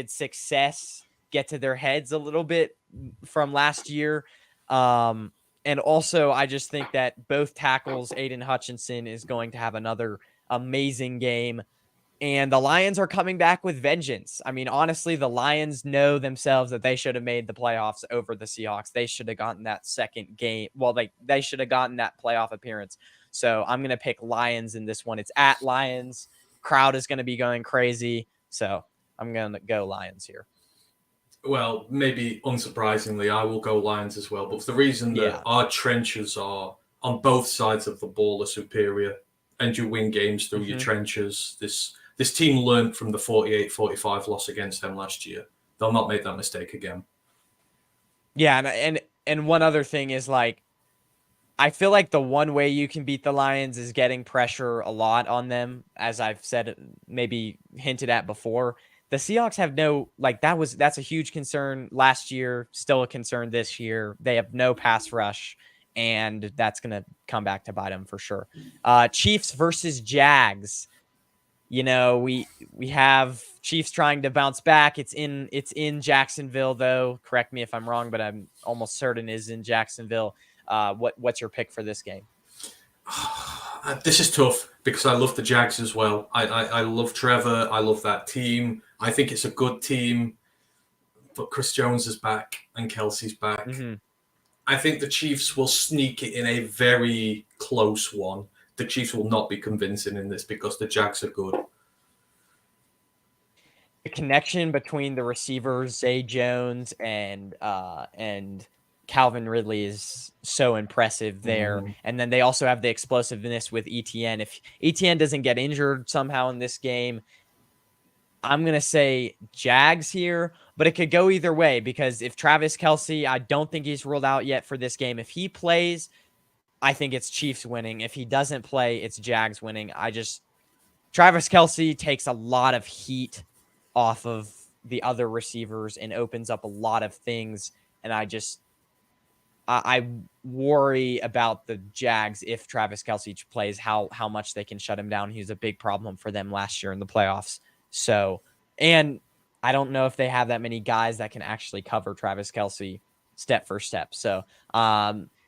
success get to their heads a little bit from last year. And also, I just think that both tackles, Aiden Hutchinson is going to have another amazing game. And the Lions are coming back with vengeance. I mean, honestly, the Lions know themselves that they should have made the playoffs over the Seahawks. They should have gotten that second game. Well, they should have gotten that playoff appearance. So I'm going to pick Lions in this one. It's at Lions. Crowd is going to be going crazy. So I'm going to go Lions here. Well, maybe unsurprisingly, I will go Lions as well. But for the reason that our trenches are on both sides of the ball are superior, and you win games through your trenches. This team learned from the 48-45 loss against them last year. They'll not make that mistake again. Yeah, and one other thing is, like, I feel like the one way you can beat the Lions is getting pressure a lot on them, as I've said, maybe hinted at before. The Seahawks have that's a huge concern last year, still a concern this year. They have no pass rush, and that's going to come back to bite them for sure. Chiefs versus Jags. You know, we have Chiefs trying to bounce back. It's in Jacksonville, though. Correct me if I'm wrong, but I'm almost certain is in Jacksonville. What's your pick for this game? This is tough because I love the Jags as well. I love Trevor. I love that team. I think it's a good team, but Chris Jones is back and Kelsey's back. Mm-hmm. I think the Chiefs will sneak it in a very close one. The Chiefs will not be convincing in this because the Jags are good. The connection between the receivers, Zay Jones and Calvin Ridley, is so impressive there. Mm-hmm. And then they also have the explosiveness with ETN. If ETN doesn't get injured somehow in this game, I'm going to say Jags here, but it could go either way because if Travis Kelce, I don't think he's ruled out yet for this game. If he plays, I think it's Chiefs winning. If he doesn't play, it's Jags winning. Travis Kelce takes a lot of heat off of the other receivers and opens up a lot of things. And I worry about the Jags if Travis Kelce plays, how much they can shut him down. He was a big problem for them last year in the playoffs. So, and I don't know if they have that many guys that can actually cover Travis Kelce step for step. So,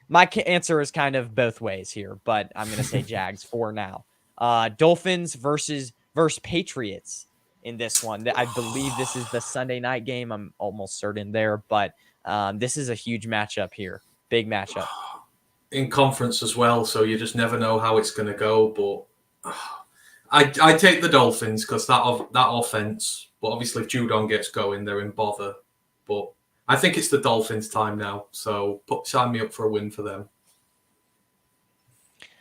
my answer is kind of both ways here, but I'm going to say Jags for now. Dolphins versus Patriots in this one. I believe this is the Sunday night game. I'm almost certain there, but this is a huge matchup here. Big matchup. In conference as well, so you just never know how it's going to go. But I take the Dolphins because that offense. But obviously, if Judon gets going, they're in bother. But I think it's the Dolphins' time now. So sign me up for a win for them.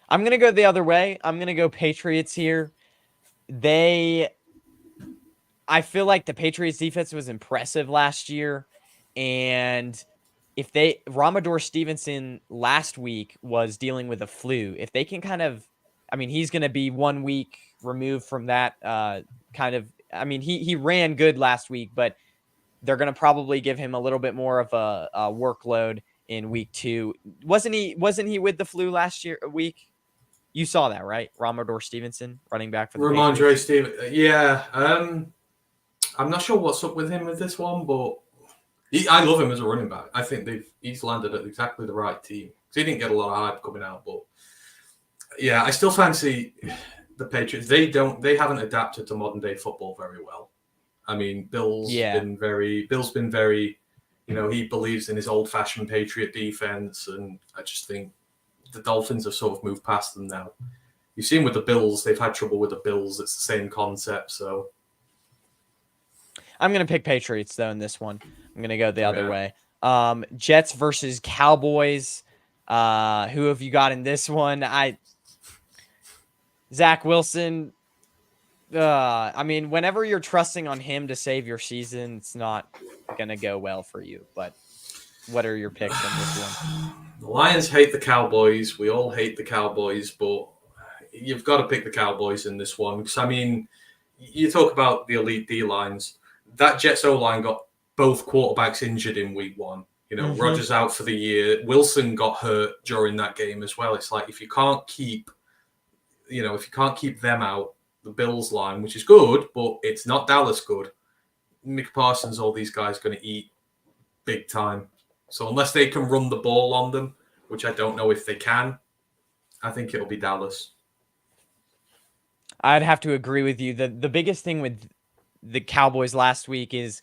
I'm going to go the other way. I'm going to go Patriots here. I feel like the Patriots defense was impressive last year. And if Ramador Stevenson last week was dealing with a flu, if they can he's going to be 1 week removed from that he ran good last week, but they're going to probably give him a little bit more of a workload in week 2. Wasn't he with the flu last week? You saw that, right? Ramador Stevenson, running back for the Ramondre Stevenson. Yeah. I'm not sure what's up with him with this one, but I love him as a running back. I think he's landed at exactly the right team. He didn't get a lot of hype coming out, but yeah, I still fancy the Patriots. They haven't adapted to modern day football very well. I mean, Bill's been very, he believes in his old fashioned Patriot defense, and I just think the Dolphins have sort of moved past them now. You've seen with the Bills, they've had trouble with the Bills. It's the same concept, so. I'm going to pick Patriots, though, in this one. I'm going to go the other way. Jets versus Cowboys. Who have you got in this one? Zach Wilson. Whenever you're trusting on him to save your season, it's not going to go well for you. But what are your picks on this one? The Lions hate the Cowboys. We all hate the Cowboys, but you've got to pick the Cowboys in this one. Because, you talk about the elite D-lines. That Jets O-line got both quarterbacks injured in week 1. Rodgers out for the year. Wilson got hurt during that game as well. It's like if you can't keep them out, the Bills line, which is good, but it's not Dallas good. Mick Parsons, all these guys going to eat big time. So unless they can run the ball on them, which I don't know if they can, I think it'll be Dallas. I'd have to agree with you. The biggest thing with the Cowboys last week is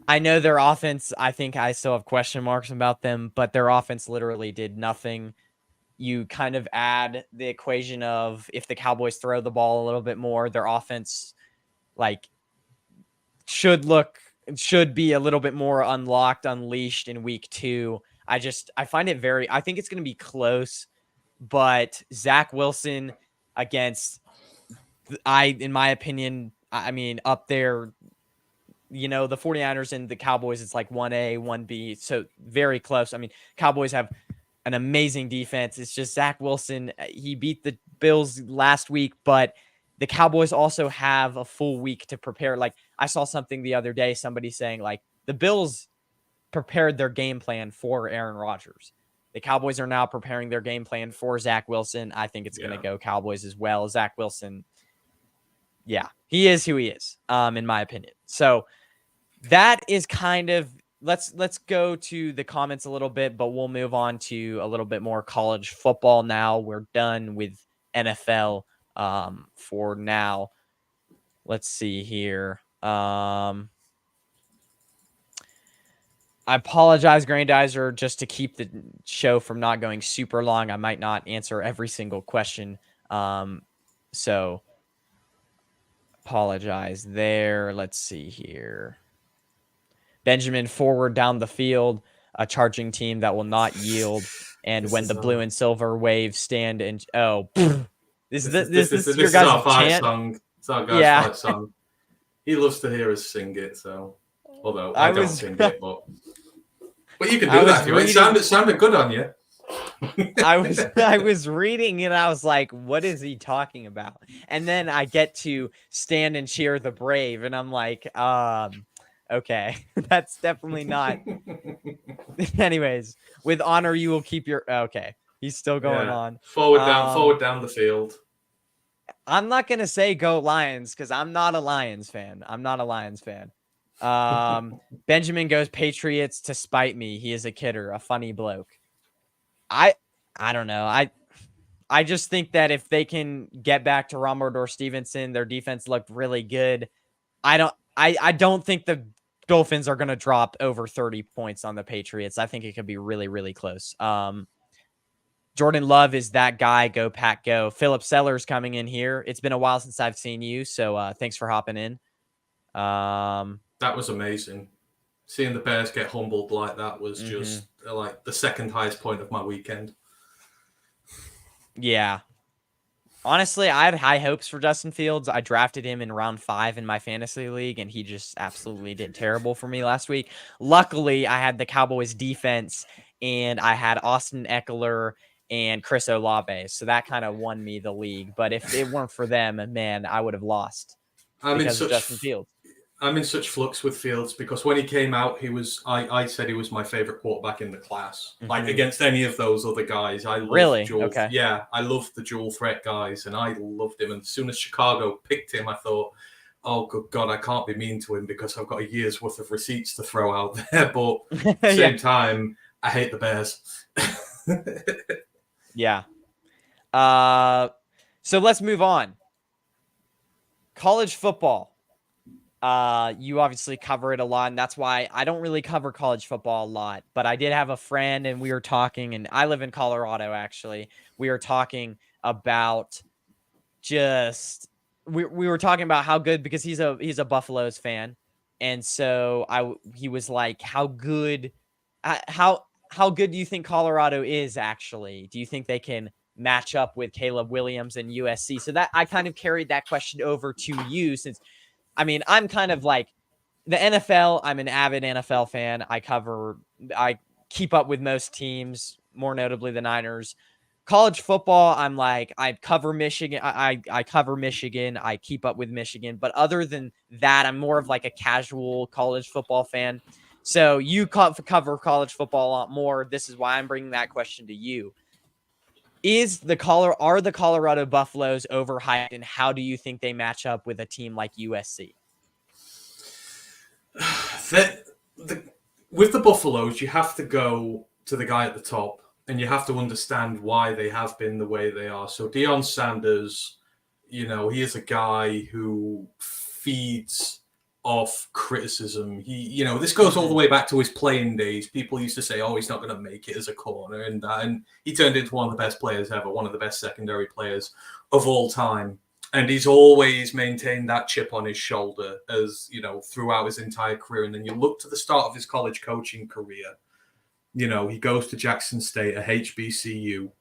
I know their offense, I think I still have question marks about them, but their offense literally did nothing. You kind of add the equation of if the Cowboys throw the ball a little bit more, their offense should be a little bit more unleashed in week 2. I find it I think it's going to be close, but Zach Wilson against, in my opinion, up there, the 49ers and the Cowboys, it's like 1A, 1B. So very close. Cowboys have an amazing defense. It's just Zach Wilson. He beat the Bills last week, but the Cowboys also have a full week to prepare. I saw something the other day, somebody saying the Bills prepared their game plan for Aaron Rodgers. The Cowboys are now preparing their game plan for Zach Wilson. I think it's going to go Cowboys as well. Zach Wilson, he is who he is, in my opinion. So that is kind of, let's go to the comments a little bit, but we'll move on to a little bit more college football now. We're done with NFL for now. Let's see here. I apologize, Grandizer, just to keep the show from not going super long. I might not answer every single question. So apologize there. Let's see here. Benjamin, forward down the field, a charging team that will not yield. And when the blue and silver waves stand and this is your guys' chant. Song. It's our guy's fight song. He loves to hear us sing it, so although I don't sing it, but you can do that. It sounded good on you. I was reading and I was like, what is he talking about? And then I get to stand and cheer the brave, and I'm like, okay, that's definitely not. Anyways, with honor, you will keep your. Okay, he's still going on. Forward down the field. I'm not gonna say go Lions because I'm not a Lions fan. Benjamin goes Patriots to spite me. He is a kidder, a funny bloke. I don't know. I just think that if they can get back to Romador Stevenson, their defense looked really good. I don't think the Dolphins are going to drop over 30 points on the Patriots. I think it could be really, really close. Jordan Love is that guy. Go Pack, go. Philip Sellers coming in here. It's been a while since I've seen you, so thanks for hopping in. That was amazing. Seeing the Bears get humbled like that was just like the second highest point of my weekend. Yeah. Honestly, I had high hopes for Justin Fields. I drafted him in round 5 in my fantasy league, and he just absolutely did terrible for me last week. Luckily, I had the Cowboys defense, and I had Austin Eckler and Chris Olave, so that kind of won me the league. But if it weren't for them, man, I would have lost because of Justin Fields. I'm in such flux with Fields because when he came out, I said he was my favorite quarterback in the class. Like against any of those other guys, I loved Okay. Yeah, I loved the dual threat guys, and I loved him. And as soon as Chicago picked him, I thought, oh good God, I can't be mean to him because I've got a year's worth of receipts to throw out there. But at the same time, I hate the Bears. Yeah. So let's move on. College football. You obviously cover it a lot, and that's why I don't really cover college football a lot. But I did have a friend, and we were talking, and I live in Colorado, actually. We were talking about we were talking about how good, because he's a Buffaloes fan, and so he was like, how good do you think Colorado is actually? Do you think they can match up with Caleb Williams and USC? So that I kind of carried that question over to you, since I mean, I'm kind of like the NFL. I'm an avid NFL fan. I keep up with most teams, more notably the Niners. College football, I'm like, I cover Michigan. I cover Michigan. I keep up with Michigan. But other than that, I'm more of like a casual college football fan. So you cover college football a lot more. This is why I'm bringing that question to you. Are the Colorado Buffaloes overhyped, and how do you think they match up with a team like USC? With the Buffaloes, you have to go to the guy at the top, and you have to understand why they have been the way they are. So Deion Sanders, he is a guy who feeds off criticism. This goes all the way back to his playing days. People used to say, "Oh, he's not going to make it as a corner," and he turned into one of the best players ever, one of the best secondary players of all time. And he's always maintained that chip on his shoulder, as throughout his entire career. And then you look to the start of his college coaching career. He goes to Jackson State, a HBCU.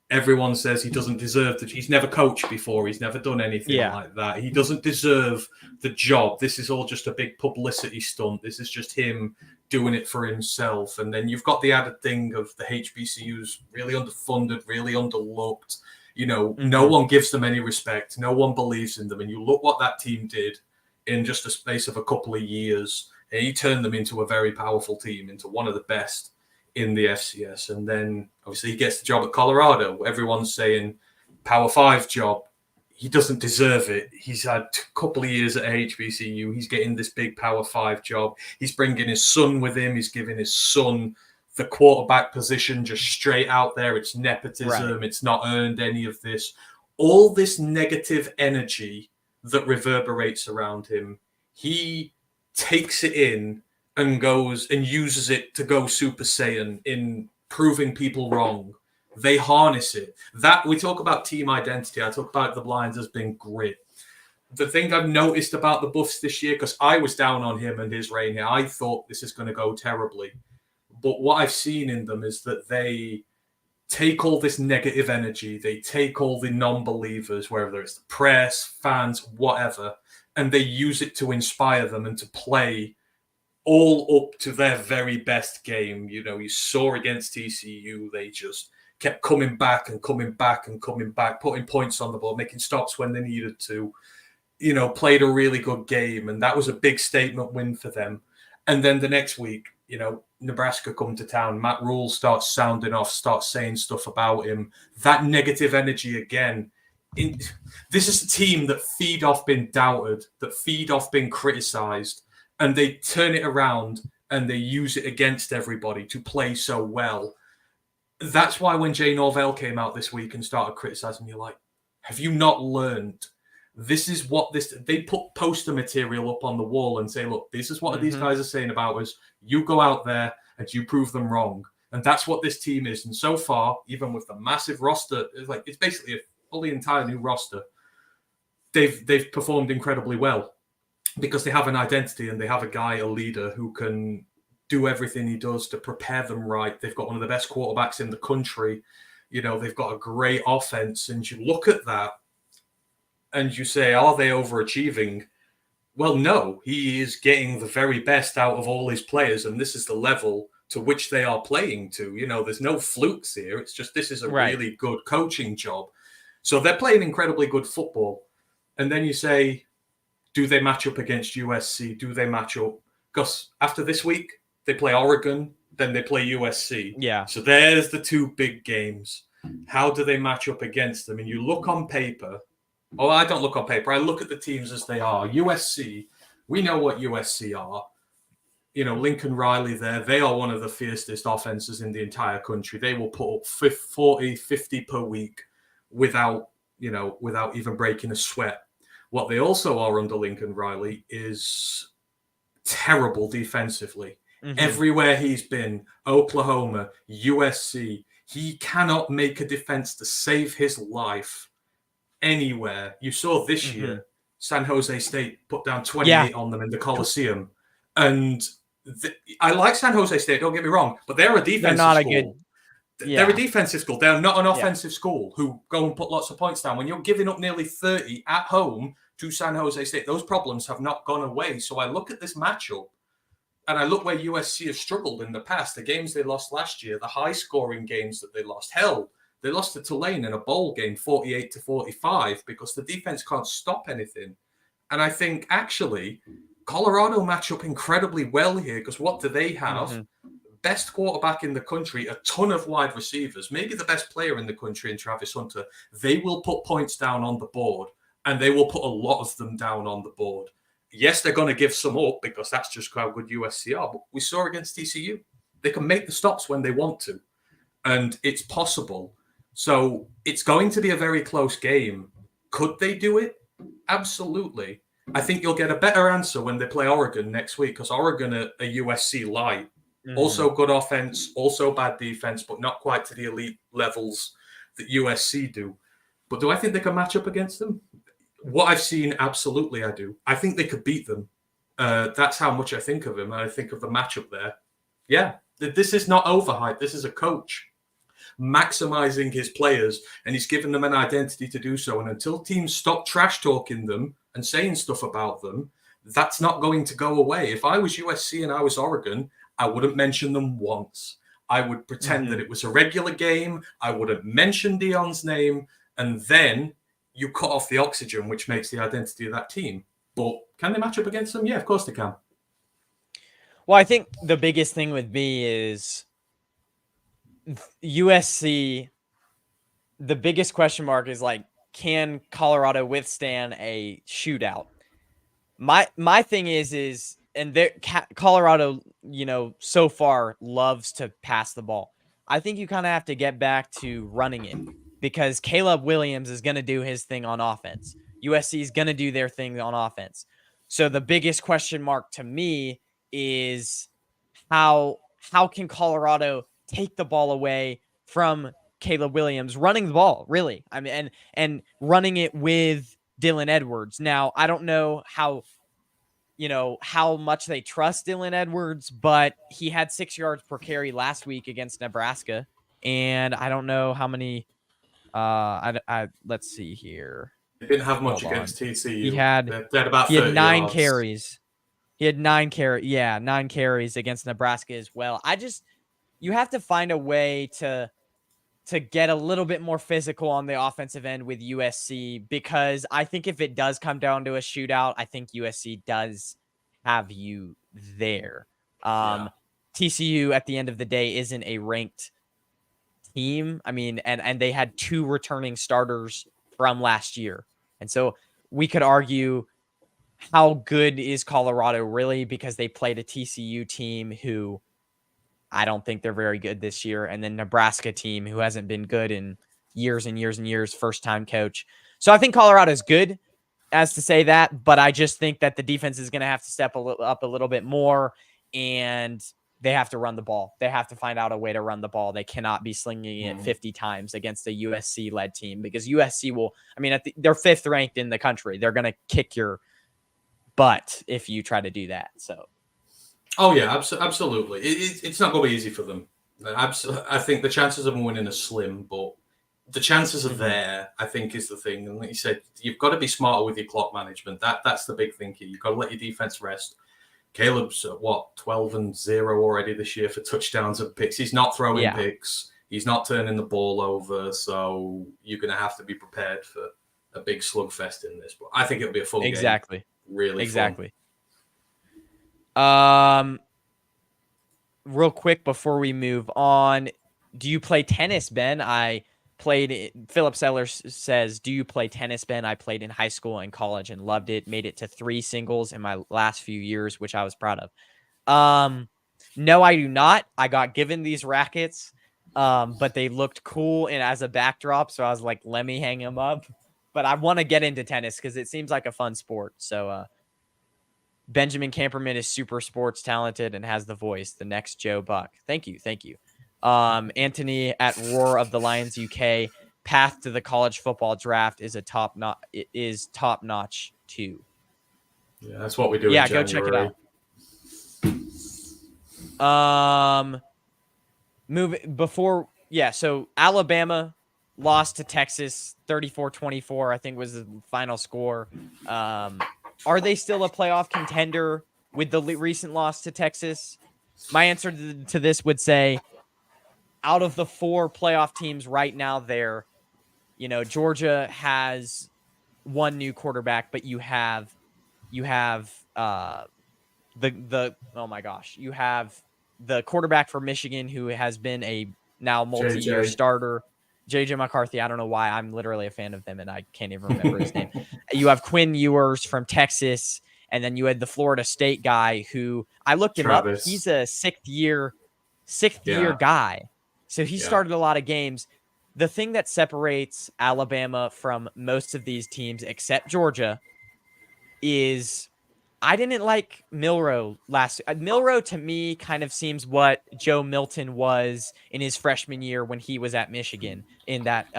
Everyone says he doesn't deserve that. He's never coached before. He's never done anything like that. He doesn't deserve the job. This is all just a big publicity stunt. This is just him doing it for himself. And then you've got the added thing of the HBCUs really underfunded, really underlooked. No one gives them any respect. No one believes in them. And you look what that team did in just a space of a couple of years. And he turned them into a very powerful team, into one of the best in the FCS. And then obviously he gets the job at Colorado. Everyone's saying Power 5 job. He doesn't deserve it. He's had a couple of years at HBCU. He's getting this big Power 5 job. He's bringing his son with him. He's giving his son the quarterback position just straight out there. It's nepotism. Right. It's not earned any of this. All this negative energy that reverberates around him, he takes it in and goes and uses it to go Super Saiyan in proving people wrong. They harness it. That we talk about team identity. I talk about the Lions as being grit. The thing I've noticed about the Buffs this year, because I was down on him and his reign here, I thought this is going to go terribly. But what I've seen in them is that they take all this negative energy, they take all the non-believers, whether it's the press, fans, whatever, and they use it to inspire them and to play all up to their very best game. You saw against TCU, they just kept coming back and coming back and coming back, putting points on the board, making stops when they needed to, played a really good game. And that was a big statement win for them. And then the next week, Nebraska come to town. Matt Rule starts sounding off, starts saying stuff about him. That negative energy again. This is a team that feed off being doubted, that feed off being criticized, and they turn it around and they use it against everybody to play so well. That's why when Jay Norvell came out this week and started criticizing, you're like, have you not learned? This is what this. They put poster material up on the wall and say, look, this is what these guys are saying about us. You go out there and you prove them wrong. And that's what this team is. And so far, even with the massive roster, it's basically a fully entire new roster. They've performed incredibly well because they have an identity and they have a guy, a leader who can do everything he does to prepare them right. They've got one of the best quarterbacks in the country. You know, they've got a great offense. And you look at that and you say, are they overachieving? Well, no, he is getting the very best out of all his players. And this is the level to which they are playing to. You know, there's no flukes here. It's just this is a really good coaching job. So they're playing incredibly good football. And then you say, do they match up against USC? Do they match up? Because after this week, they play Oregon, then they play USC. Yeah. So there's the two big games. How do they match up against them? And you look on paper. Oh, I don't look on paper. I look at the teams as they are. USC, we know what USC are. You know, Lincoln Riley there, they are one of the fiercest offenses in the entire country. They will put up 40, 50 per week without even breaking a sweat. What they also are under Lincoln Riley is terrible defensively. Everywhere he's been, Oklahoma, USC, he cannot make a defense to save his life anywhere. You saw this year, San Jose State put down 28 on them in the Coliseum. And I like San Jose State, don't get me wrong, but they're a defensive school. They're a defensive school. They're not an offensive school who go and put lots of points down. When you're giving up nearly 30 at home to San Jose State, those problems have not gone away. So I look at this matchup, and I look where USC has struggled in the past, the games they lost last year, the high-scoring games that they lost. Hell, they lost to Tulane in a bowl game, 48-45, because the defense can't stop anything. And I think, actually, Colorado match up incredibly well here, because what do they have? Best quarterback in the country, a ton of wide receivers, maybe the best player in the country in Travis Hunter. They will put points down on the board, and they will put a lot of them down on the board. Yes, they're going to give some up because that's just how good USC are. But we saw against TCU, they can make the stops when they want to, and it's possible. So it's going to be a very close game. Could they do it? Absolutely. I think you'll get a better answer when they play Oregon next week, because Oregon are a USC light. Also good offense, also bad defense, but not quite to the elite levels that USC do. But do I think they can match up against them? What I've seen, absolutely I do. I think they could beat them. That's how much I think of him. And I think of the matchup there. Yeah, this is not overhyped. This is a coach maximizing his players, and he's given them an identity to do so. And until teams stop trash talking them and saying stuff about them, that's not going to go away. If I was USC and I was Oregon, I wouldn't mention them once. I would pretend that it was a regular game. I wouldn't mention Deion's name. And then you cut off the oxygen, which makes the identity of that team. But can they match up against them? Yeah, of course they can. Well, I think the biggest thing with me is USC. The biggest question mark is, like, can Colorado withstand a shootout? My thing is and Colorado, so far loves to pass the ball. I think you kind of have to get back to running it, because Caleb Williams is going to do his thing on offense. USC is going to do their thing on offense. So the biggest question mark to me is how can Colorado take the ball away from Caleb Williams running the ball, really? I mean, and running it with Dylan Edwards. Now, I don't know how much they trust Dylan Edwards, but he had 6 yards per carry last week against Nebraska. And I don't know how many, let's see here. He didn't have much against TCU. They had about 30 9 yards. carries. He had 9 carries against Nebraska as well. You have to find a way to get a little bit more physical on the offensive end with USC, because I think if it does come down to a shootout, I think USC does have you there. TCU at the end of the day isn't a ranked team. I mean, and they had 2 returning starters from last year. And so we could argue, how good is Colorado really? Because they played a TCU team who I don't think they're very good this year. And then Nebraska team who hasn't been good in years and years and years, first-time coach. So I think Colorado is good as to say that, but I just think that the defense is going to have to step up a little bit more, and they have to run the ball. They have to find out a way to run the ball. They cannot be slinging it 50 times against a USC-led team, because USC will, I mean, they're 5th ranked in the country. They're going to kick your butt if you try to do that. So. Oh, yeah, absolutely. It's not going to be easy for them. I think the chances of them winning are slim, but the chances are there, I think, is the thing. And like you said, you've got to be smarter with your clock management. That's the big thing here. You've got to let your defense rest. Caleb's at 12-0 already this year for touchdowns and picks. He's not throwing picks. He's not turning the ball over. So you're going to have to be prepared for a big slugfest in this. But I think it'll be a fun game. Really fun. Real quick before we move on, do you play tennis, Ben? Philip Sellers says, do you play tennis, Ben? I played in high school and college and loved it. Made it to 3 singles in my last few years, which I was proud of. No, I do not. I got given these rackets, but they looked cool and as a backdrop. So I was like, let me hang them up. But I want to get into tennis because it seems like a fun sport. So Benjamin Camperman is super sports talented and has the voice. The next Joe Buck. Thank you. Antony at Roar of the Lions UK. Path to the college football draft is top notch too. Yeah, that's what we do. Yeah, go check it out. So Alabama lost to Texas 34-24, I think was the final score. Are they still a playoff contender with the recent loss to Texas? My answer to this would say, out of the 4 playoff teams right now there, Georgia has 1 new quarterback, but you have you have the quarterback for Michigan, who has been a now multi-year starter, JJ McCarthy. I don't know why. I'm literally a fan of them, and I can't even remember his name. You have Quinn Ewers from Texas, and then you had the Florida State guy who I looked him up. He's a sixth year guy. So he started a lot of games. The thing that separates Alabama from most of these teams, except Georgia, is I didn't like Milroe last. Milroe to me kind of seems what Joe Milton was in his freshman year when he was at Michigan in that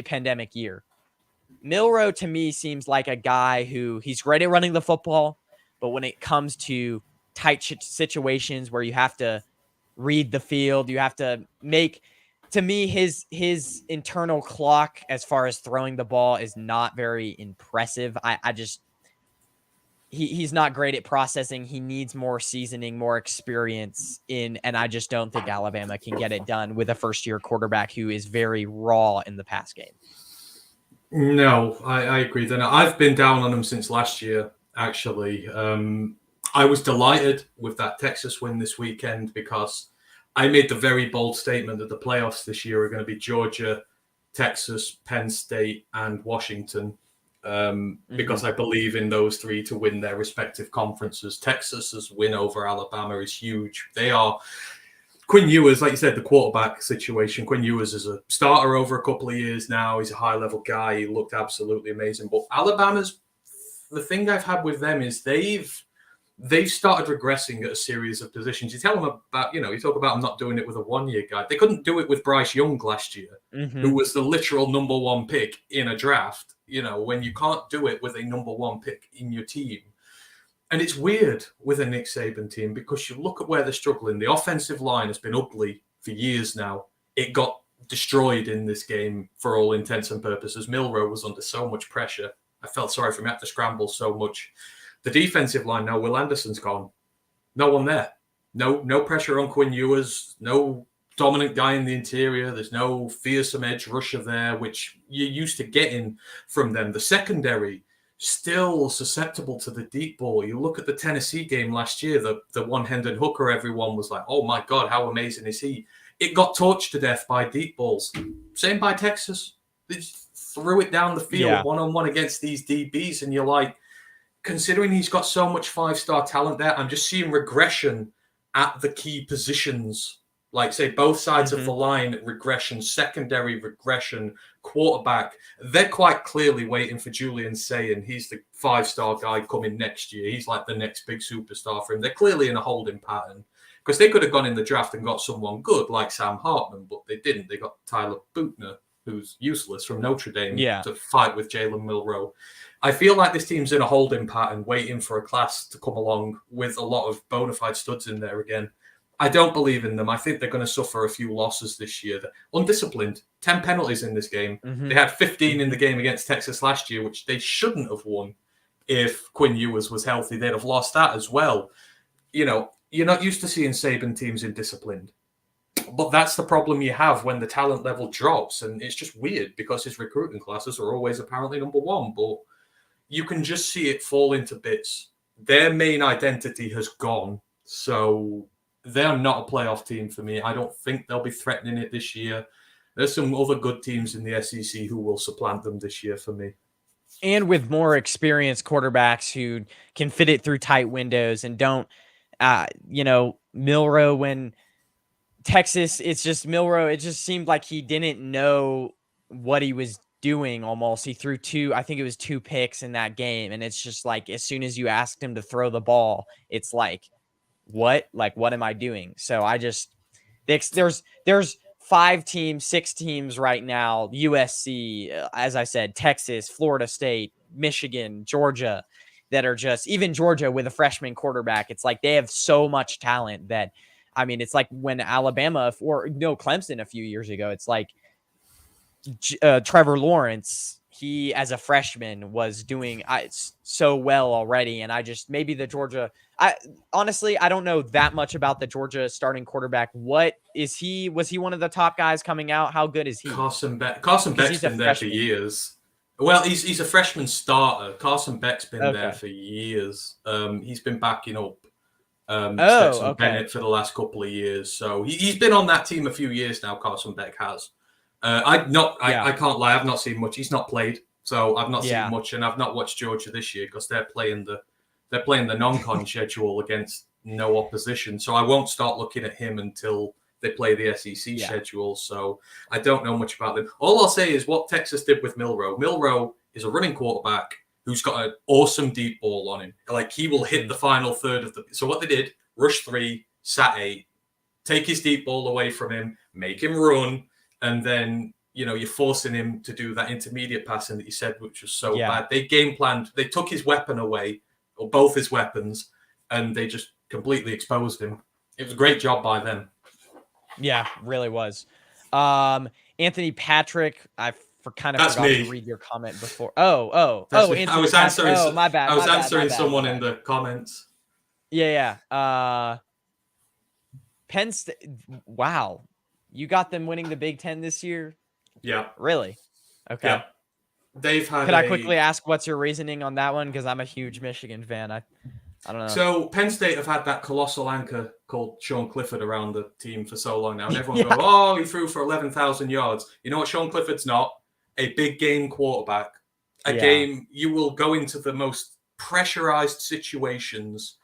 pandemic year. Milroe to me seems like a guy who he's great at running the football, but when it comes to tight situations where you have to read the field, you have to make. To me, his internal clock as far as throwing the ball is not very impressive. He's not great at processing. He needs more seasoning, more experience and I just don't think Alabama can get it done with a first-year quarterback who is very raw in the pass game. No, I agree. Then I've been down on him since last year, actually. I was delighted with that Texas win this weekend because I made the very bold statement that the playoffs this year are going to be Georgia, Texas, Penn State, and Washington. Because I believe in those three to win their respective conferences. Texas's win over Alabama is huge. They are Quinn Ewers, like you said, the quarterback situation. Quinn Ewers is a starter over a couple of years now. He's a high-level guy. He looked absolutely amazing. But Alabama's, the thing I've had with them is they've started regressing at a series of positions. You tell them about, you talk about them not doing it with a one-year guy. They couldn't do it with Bryce Young last year, who was the literal number one pick in a draft. When you can't do it with a number one pick in your team. And it's weird with a Nick Saban team because you look at where they're struggling. The offensive line has been ugly for years now. It got destroyed in this game for all intents and purposes. Milroe was under so much pressure. I felt sorry for him. He had to scramble so much. The defensive line now, Will Anderson's gone. No one there. No pressure on Quinn Ewers. No dominant guy in the interior. There's no fearsome edge rusher there, which you're used to getting from them. The secondary, still susceptible to the deep ball. You look at the Tennessee game last year, the one Hendon Hooker, everyone was like, oh my God, how amazing is he? It got torched to death by deep balls. Same by Texas. They just threw it down the field one-on-one against these DBs, and you're like, considering he's got so much five-star talent there, I'm just seeing regression at the key positions. Like, say, both sides of Mm-hmm. the line, regression, secondary regression, quarterback, they're quite clearly waiting for Julian saying he's the 5-star guy coming next year. He's like the next big superstar for him. They're clearly in a holding pattern because they could have gone in the draft and got someone good like Sam Hartman, but they didn't. They got Tyler Buchner, who's useless, from Notre Dame Yeah. to fight with Jalen Milroe. I feel like this team's in a holding pattern, waiting for a class to come along with a lot of bona fide studs in there again. I don't believe in them. I think they're going to suffer a few losses this year. They're undisciplined. 10 penalties in this game. Mm-hmm. They had 15 in the game against Texas last year, which they shouldn't have won. If Quinn Ewers was healthy, they'd have lost that as well. You know, you're not used to seeing Saban teams indisciplined. But that's the problem you have when the talent level drops. And it's just weird because his recruiting classes are always apparently number one. But you can just see it fall into bits. Their main identity has gone. So they're not a playoff team for me. I don't think they'll be threatening it this year. There's some other good teams in the SEC who will supplant them this year for me. And with more experienced quarterbacks who can fit it through tight windows and don't, Milroe, when Texas, it's just Milroe, it just seemed like he didn't know what he was doing almost. He threw I think it was 2 picks in that game. And it's just like, as soon as you asked him to throw the ball, it's like, what am I doing? So there's 5 teams, 6 teams right now, USC, as I said, Texas, Florida State, Michigan, Georgia, that are just, even Georgia with a freshman quarterback, it's like they have so much talent that, I mean, it's like when Alabama Clemson a few years ago, it's like Trevor Lawrence, he as a freshman was doing so well already. And maybe the Georgia, honestly, I don't know that much about the Georgia starting quarterback. What is he? Was he one of the top guys coming out? How good is he? Carson Beck's been there for years. Well, he's a freshman starter. Carson Beck's been there for years. He's been backing up Stetson Bennett for the last couple of years. So he's been on that team a few years now, Carson Beck has. I can't lie, I've not seen much. He's not played, so I've not seen much, and I've not watched Georgia this year because they're playing the non-con schedule against no opposition. So I won't start looking at him until they play the SEC schedule. So I don't know much about them. All I'll say is what Texas did with Milroe. Milroe is a running quarterback who's got an awesome deep ball on him. Like, he will hit the final third of the. So what they did: rush 3, sat 8, take his deep ball away from him, make him run. And then, you're forcing him to do that intermediate passing that you said, which was so bad. They game planned. They took his weapon away, or both his weapons, and they just completely exposed him. It was a great job by them. Yeah, really was. Anthony Patrick, I forgot to read your comment before. Anthony I was answering. Oh, my bad. I was answering someone in the comments. Yeah. Penn State. Wow. You got them winning the Big Ten this year? Yeah. Really? Okay. Yeah. They've had. Could I quickly ask what's your reasoning on that one? Because I'm a huge Michigan fan. I don't know. So Penn State have had that colossal anchor called Sean Clifford around the team for so long now. And everyone goes, oh, he threw for 11,000 yards. You know what Sean Clifford's not? A big game quarterback. A game you will go into the most pressurized situations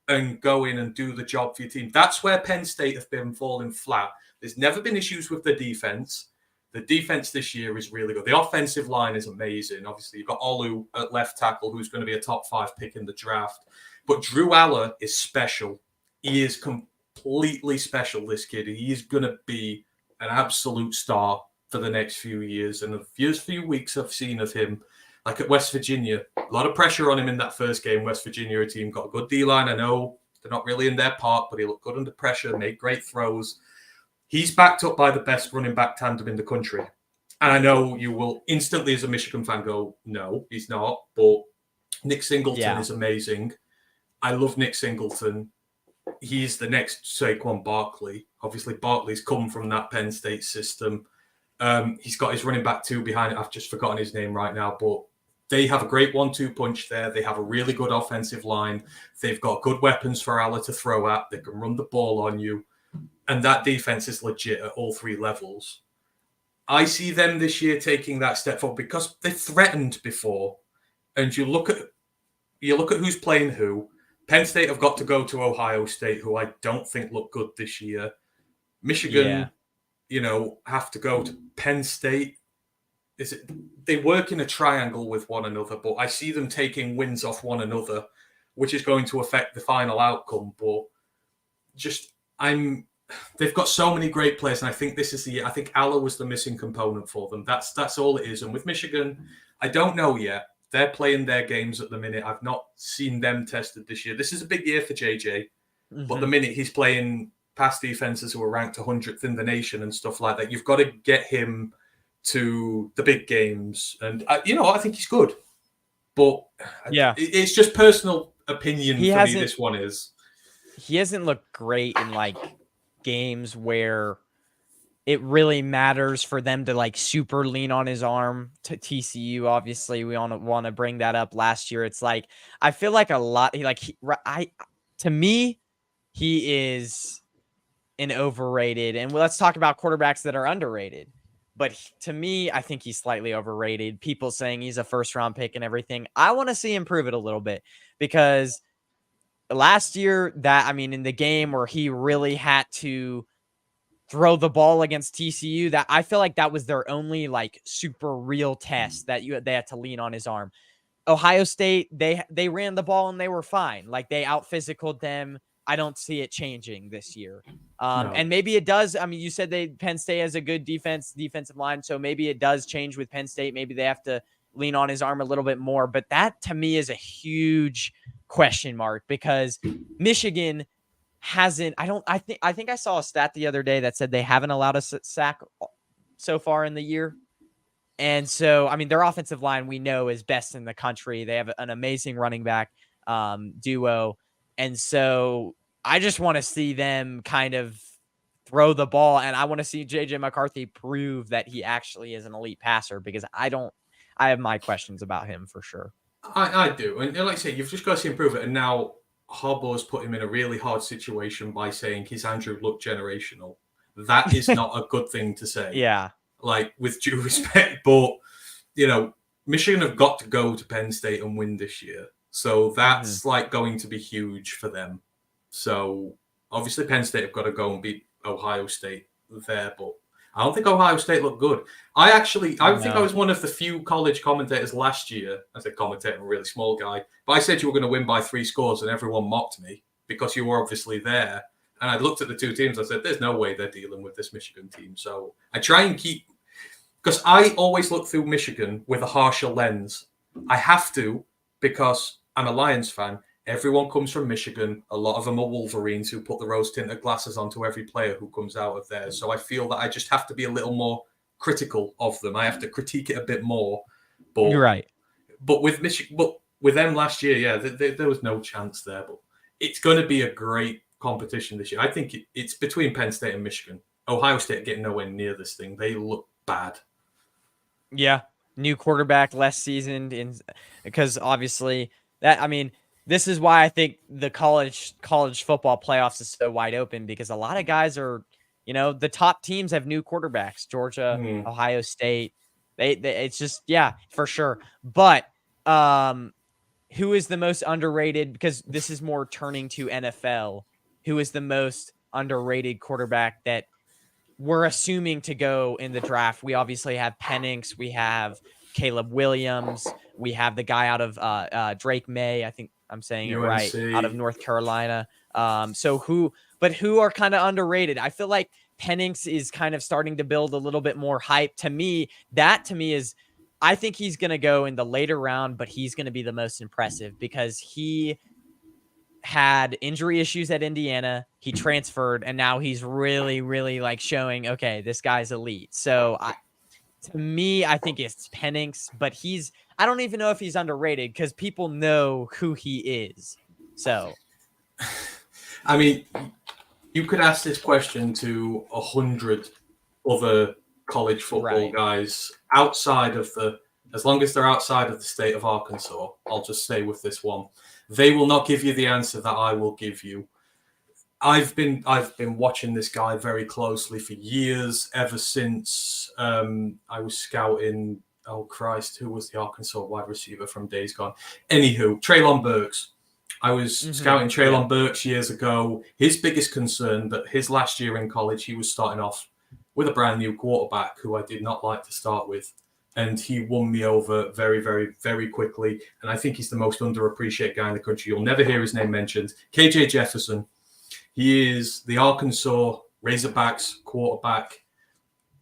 and go in and do the job for your team. That's where Penn State have been falling flat. There's never been issues with the defense. The defense this year is really good. The offensive line is amazing. Obviously, you've got Olu at left tackle, who's going to be a top 5 pick in the draft. But Drew Aller is special. He is completely special, this kid. He is going to be an absolute star for the next few years. And the few weeks I've seen of him, like at West Virginia, a lot of pressure on him in that first game. West Virginia, a team got a good D-line. I know they're not really in their part, but he looked good under pressure, made great throws. He's backed up by the best running back tandem in the country. And I know you will instantly, as a Michigan fan, go, no, he's not. But Nick Singleton is amazing. I love Nick Singleton. He's the next Saquon Barkley. Obviously, Barkley's come from that Penn State system. He's got his running back 2 behind it. I've just forgotten his name right now. But they have a great 1-2 punch there. They have a really good offensive line. They've got good weapons for Aller to throw at. They can run the ball on you. And that defense is legit at all 3 levels. I see them this year taking that step forward because they threatened before. And you look at who's playing who. Penn State have got to go to Ohio State, who I don't think look good this year. Michigan, have to go to Penn State. They work in a triangle with one another, but I see them taking wins off one another, which is going to affect the final outcome. But they've got so many great players, and I think this is the year. I think Allah was the missing component for them. That's all it is. And with Michigan, I don't know yet. They're playing their games at the minute. I've not seen them tested this year. This is a big year for JJ, but the minute he's playing past defenses who are ranked 100th in the nation and stuff like that, you've got to get him to the big games. And I think he's good, but it's just personal opinion for me. This one is. He hasn't looked great in like games where it really matters for them to like super lean on his arm. To TCU, obviously, we want to bring that up. Last year, it's like I feel like a lot. To me, he is an overrated. And let's talk about quarterbacks that are underrated. But to me, I think he's slightly overrated. People saying he's a first-round pick and everything. I want to see him prove it a little bit because last year, in the game where he really had to throw the ball against TCU, that I feel like that was their only like super real test that they had to lean on his arm. Ohio State, they ran the ball and they were fine. Like they out-physicaled them. I don't see it changing this year. No. And maybe it does. I mean, you said Penn State has a good defensive line, so maybe it does change with Penn State. Maybe they have to lean on his arm a little bit more. But that, to me, is a huge question mark because Michigan hasn't – I think I saw a stat the other day that said they haven't allowed a sack so far in the year. And so, their offensive line we know is best in the country. They have an amazing running back duo. And so I just want to see them kind of throw the ball, and I want to see J.J. McCarthy prove that he actually is an elite passer because I have my questions about him for sure. I do. And like I say, you've just got to see him prove it. And now Harbaugh's put him in a really hard situation by saying his Andrew Luck generational. That is not a good thing to say. Yeah. Like, with due respect. But, Michigan have got to go to Penn State and win this year. So that's like going to be huge for them. So obviously Penn State have got to go and beat Ohio State there, but I don't think Ohio State looked good. I think I was one of the few college commentators last year. I said commentator, I'm a really small guy, but I said you were going to win by 3 scores and everyone mocked me because you were obviously there. And I looked at the two teams. I said, there's no way they're dealing with this Michigan team. So I try and because I always look through Michigan with a harsher lens. I have to because I'm a Lions fan. Everyone comes from Michigan. A lot of them are Wolverines who put the rose-tinted glasses onto every player who comes out of there. So I feel that I just have to be a little more critical of them. I have to critique it a bit more. But, you're right. But with Michigan, with them last year, there was no chance there. But it's going to be a great competition this year. I think it's between Penn State and Michigan. Ohio State are getting nowhere near this thing. They look bad. Yeah. New quarterback, less seasoned, because obviously this is why I think the college football playoffs is so wide open because a lot of guys are, the top teams have new quarterbacks. Georgia, Ohio State, they it's just for sure. But who is the most underrated? Because this is more turning to NFL. Who is the most underrated quarterback that we're assuming to go in the draft? We obviously have Penix, we have Caleb Williams, we have the guy out of Drake May. I think I'm saying it right, out of North Carolina. Who are kind of underrated? I feel like Penix is kind of starting to build a little bit more hype. To me is, I think he's going to go in the later round, but he's going to be the most impressive because he had injury issues at Indiana. He transferred, and now he's really, really like showing, okay, this guy's elite. So to me, I think it's Penix, but I don't even know if he's underrated because people know who he is. So, you could ask this question to 100 other college football guys outside of as long as they're outside of the state of Arkansas. I'll just stay with this one. They will not give you the answer that I will give you. I've been watching this guy very closely for years, ever since I was scouting. Oh Christ, who was the Arkansas wide receiver from days gone? Anywho, Treylon Burks. I was Mhm. scouting Yeah. Treylon Burks years ago. His biggest concern that his last year in college, he was starting off with a brand new quarterback who I did not like to start with. And he won me over very, very, very quickly. And I think he's the most underappreciated guy in the country. You'll never hear his name mentioned. KJ Jefferson. He is the Arkansas Razorbacks quarterback.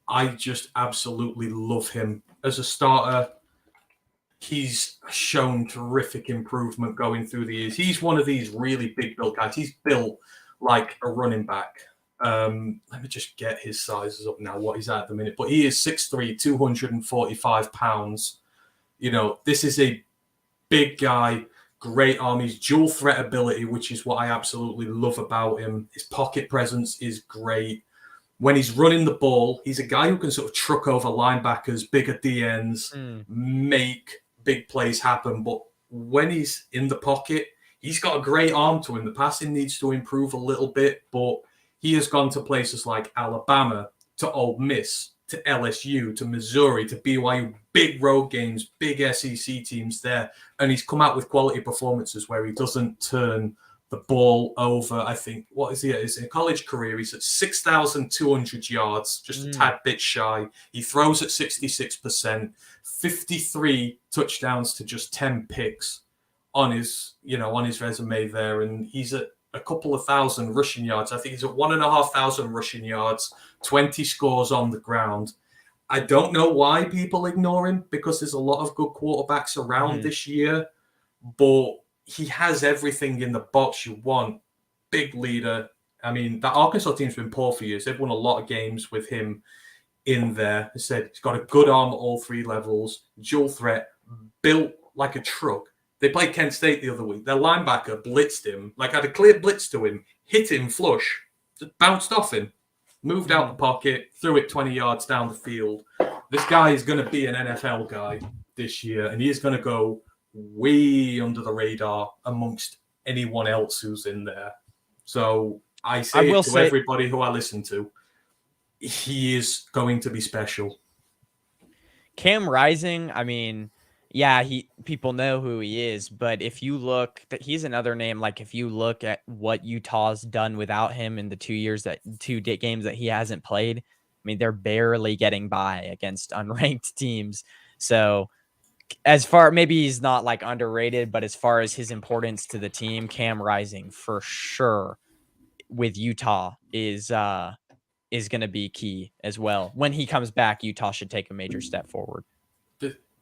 I just absolutely love him as a starter. He's shown terrific improvement going through the years. He's one of these really big built guys. He's built like a running back. Let me just get his sizes up now, what he's at the minute. But he is 6'3", 245 pounds. You know, this is a big guy, great arm. He's dual threat ability, which is what I absolutely love about him. His pocket presence is great. When he's running the ball, he's a guy who can sort of truck over linebackers, bigger DNs, Mm. make big plays happen. But when he's in the pocket, he's got a great arm to him. The passing needs to improve a little bit, but he has gone to places like Alabama, to Ole Miss, to LSU, to Missouri, to BYU, big road games, big SEC teams there. And he's come out with quality performances where he doesn't turn the ball over. I think, what is he at his college career? He's at 6,200 yards, just a tad bit shy. He throws at 66%, 53 touchdowns to just 10 picks on his resume there. And he's at a couple of thousand rushing yards. I think he's at 1,500 rushing yards, 20 scores on the ground. I don't know why people ignore him because there's a lot of good quarterbacks around this year, but he has everything in the box you want. Big leader. I mean, that Arkansas team's been poor for years. They've won a lot of games with him in there. I said he's got a good arm at all three levels, dual threat, built like a truck. They played Kent State the other week. Their linebacker blitzed him, like had a clear blitz to him, hit him flush, just bounced off him, moved out the pocket, threw it 20 yards down the field. This guy is going to be an NFL guy this year, and he is going to go way under the radar amongst anyone else who's in there. So I say it to everybody who I listen to. He is going to be special. Cam Rising, I mean, yeah, people know who he is, but if you look, he's another name. Like if you look at what Utah's done without him in the 2 years games that he hasn't played, I mean, they're barely getting by against unranked teams. So maybe he's not like underrated, but as far as his importance to the team, Cam Rising for sure with Utah is going to be key as well. When he comes back, Utah should take a major step forward.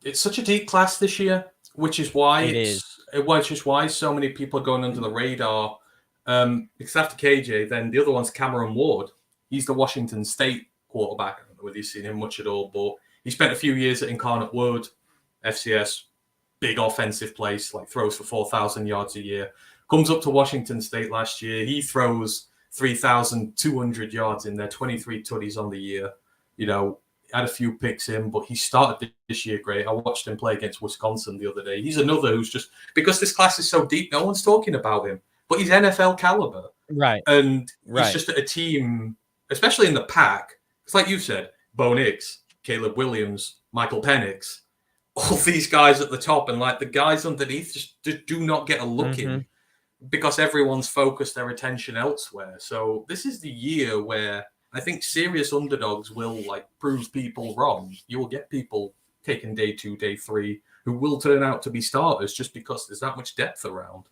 It's such a deep class this year, which is why so many people are going under the radar. Because after KJ, then the other one's Cameron Ward. He's the Washington State quarterback. I don't know whether you've seen him much at all, but he spent a few years at Incarnate Word, FCS, big offensive place, like throws for 4,000 yards a year. Comes up to Washington State last year. He throws 3,200 yards in there, 23 tutties on the year. You know, had a few picks in, but he started this year great. I watched him play against Wisconsin the other day. He's another who's just, because this class is so deep, no one's talking about him, but he's NFL caliber. Right. And he's just at a team, especially in the pack. It's like you said, Bo Nix, Caleb Williams, Michael Penix, all these guys at the top, and like the guys underneath just do not get a look in because everyone's focused their attention elsewhere. So this is the year where I think serious underdogs will like prove people wrong. You will get people taking day 2, day 3 who will turn out to be starters just because there's that much depth around.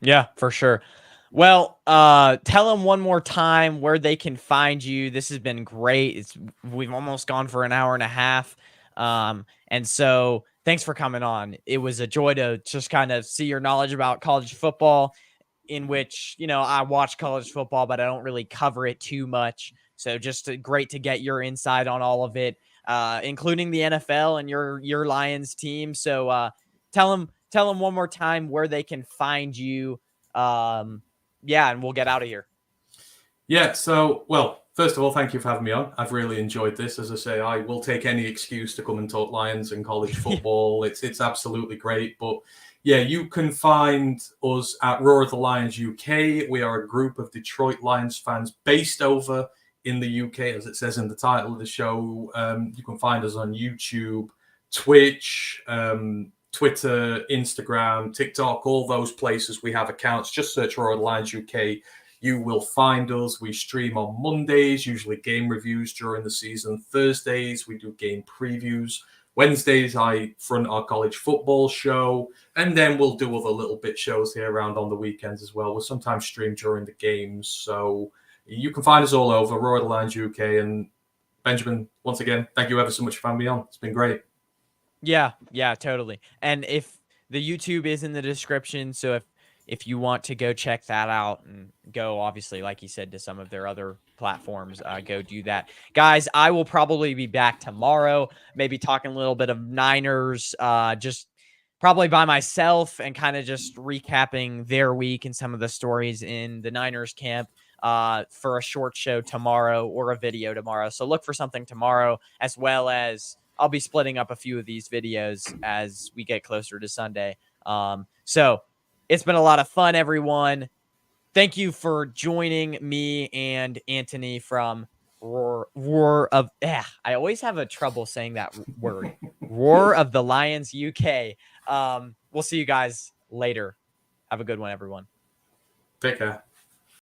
Yeah, for sure. Well, tell them one more time where they can find you. This has been great. We've almost gone for an hour and a half. And so thanks for coming on. It was a joy to just kind of see your knowledge about college football, in which, you know, I watch college football, but I don't really cover it too much. So just great to get your insight on all of it, including the NFL and your Lions team. So tell them one more time where they can find you. Yeah, and we'll get out of here. Yeah, so, well, first of all, thank you for having me on. I've really enjoyed this. As I say, I will take any excuse to come and talk Lions and college football. It's absolutely great. But yeah, you can find us at Roar of the Lions UK. We are a group of Detroit Lions fans based over in the UK, as it says in the title of the show. You can find us on YouTube, Twitch, Twitter, Instagram, TikTok, all those places we have accounts. Just search Royal Lions UK. You will find us. We stream on Mondays, usually game reviews during the season. Thursdays, we do game previews. Wednesdays, I front our college football show. And then we'll do other little bit shows here around on the weekends as well. We'll sometimes stream during the games. So you can find us all over, Royal Lions UK. And Benjamin, once again, thank you ever so much for having me on. It's been great. Yeah, totally. And if the YouTube is in the description, so if you want to go check that out and go, obviously, like you said, to some of their other platforms, go do that. Guys, I will probably be back tomorrow, maybe talking a little bit of Niners, just probably by myself and kind of just recapping their week and some of the stories in the Niners camp for a short show tomorrow or a video tomorrow. So look for something tomorrow, as well as I'll be splitting up a few of these videos as we get closer to Sunday. So it's been a lot of fun, everyone. Thank you for joining me and Antony from Roar of. I always have a trouble saying that word. Roar of the Lions UK. We'll see you guys later. Have a good one, everyone. Take care.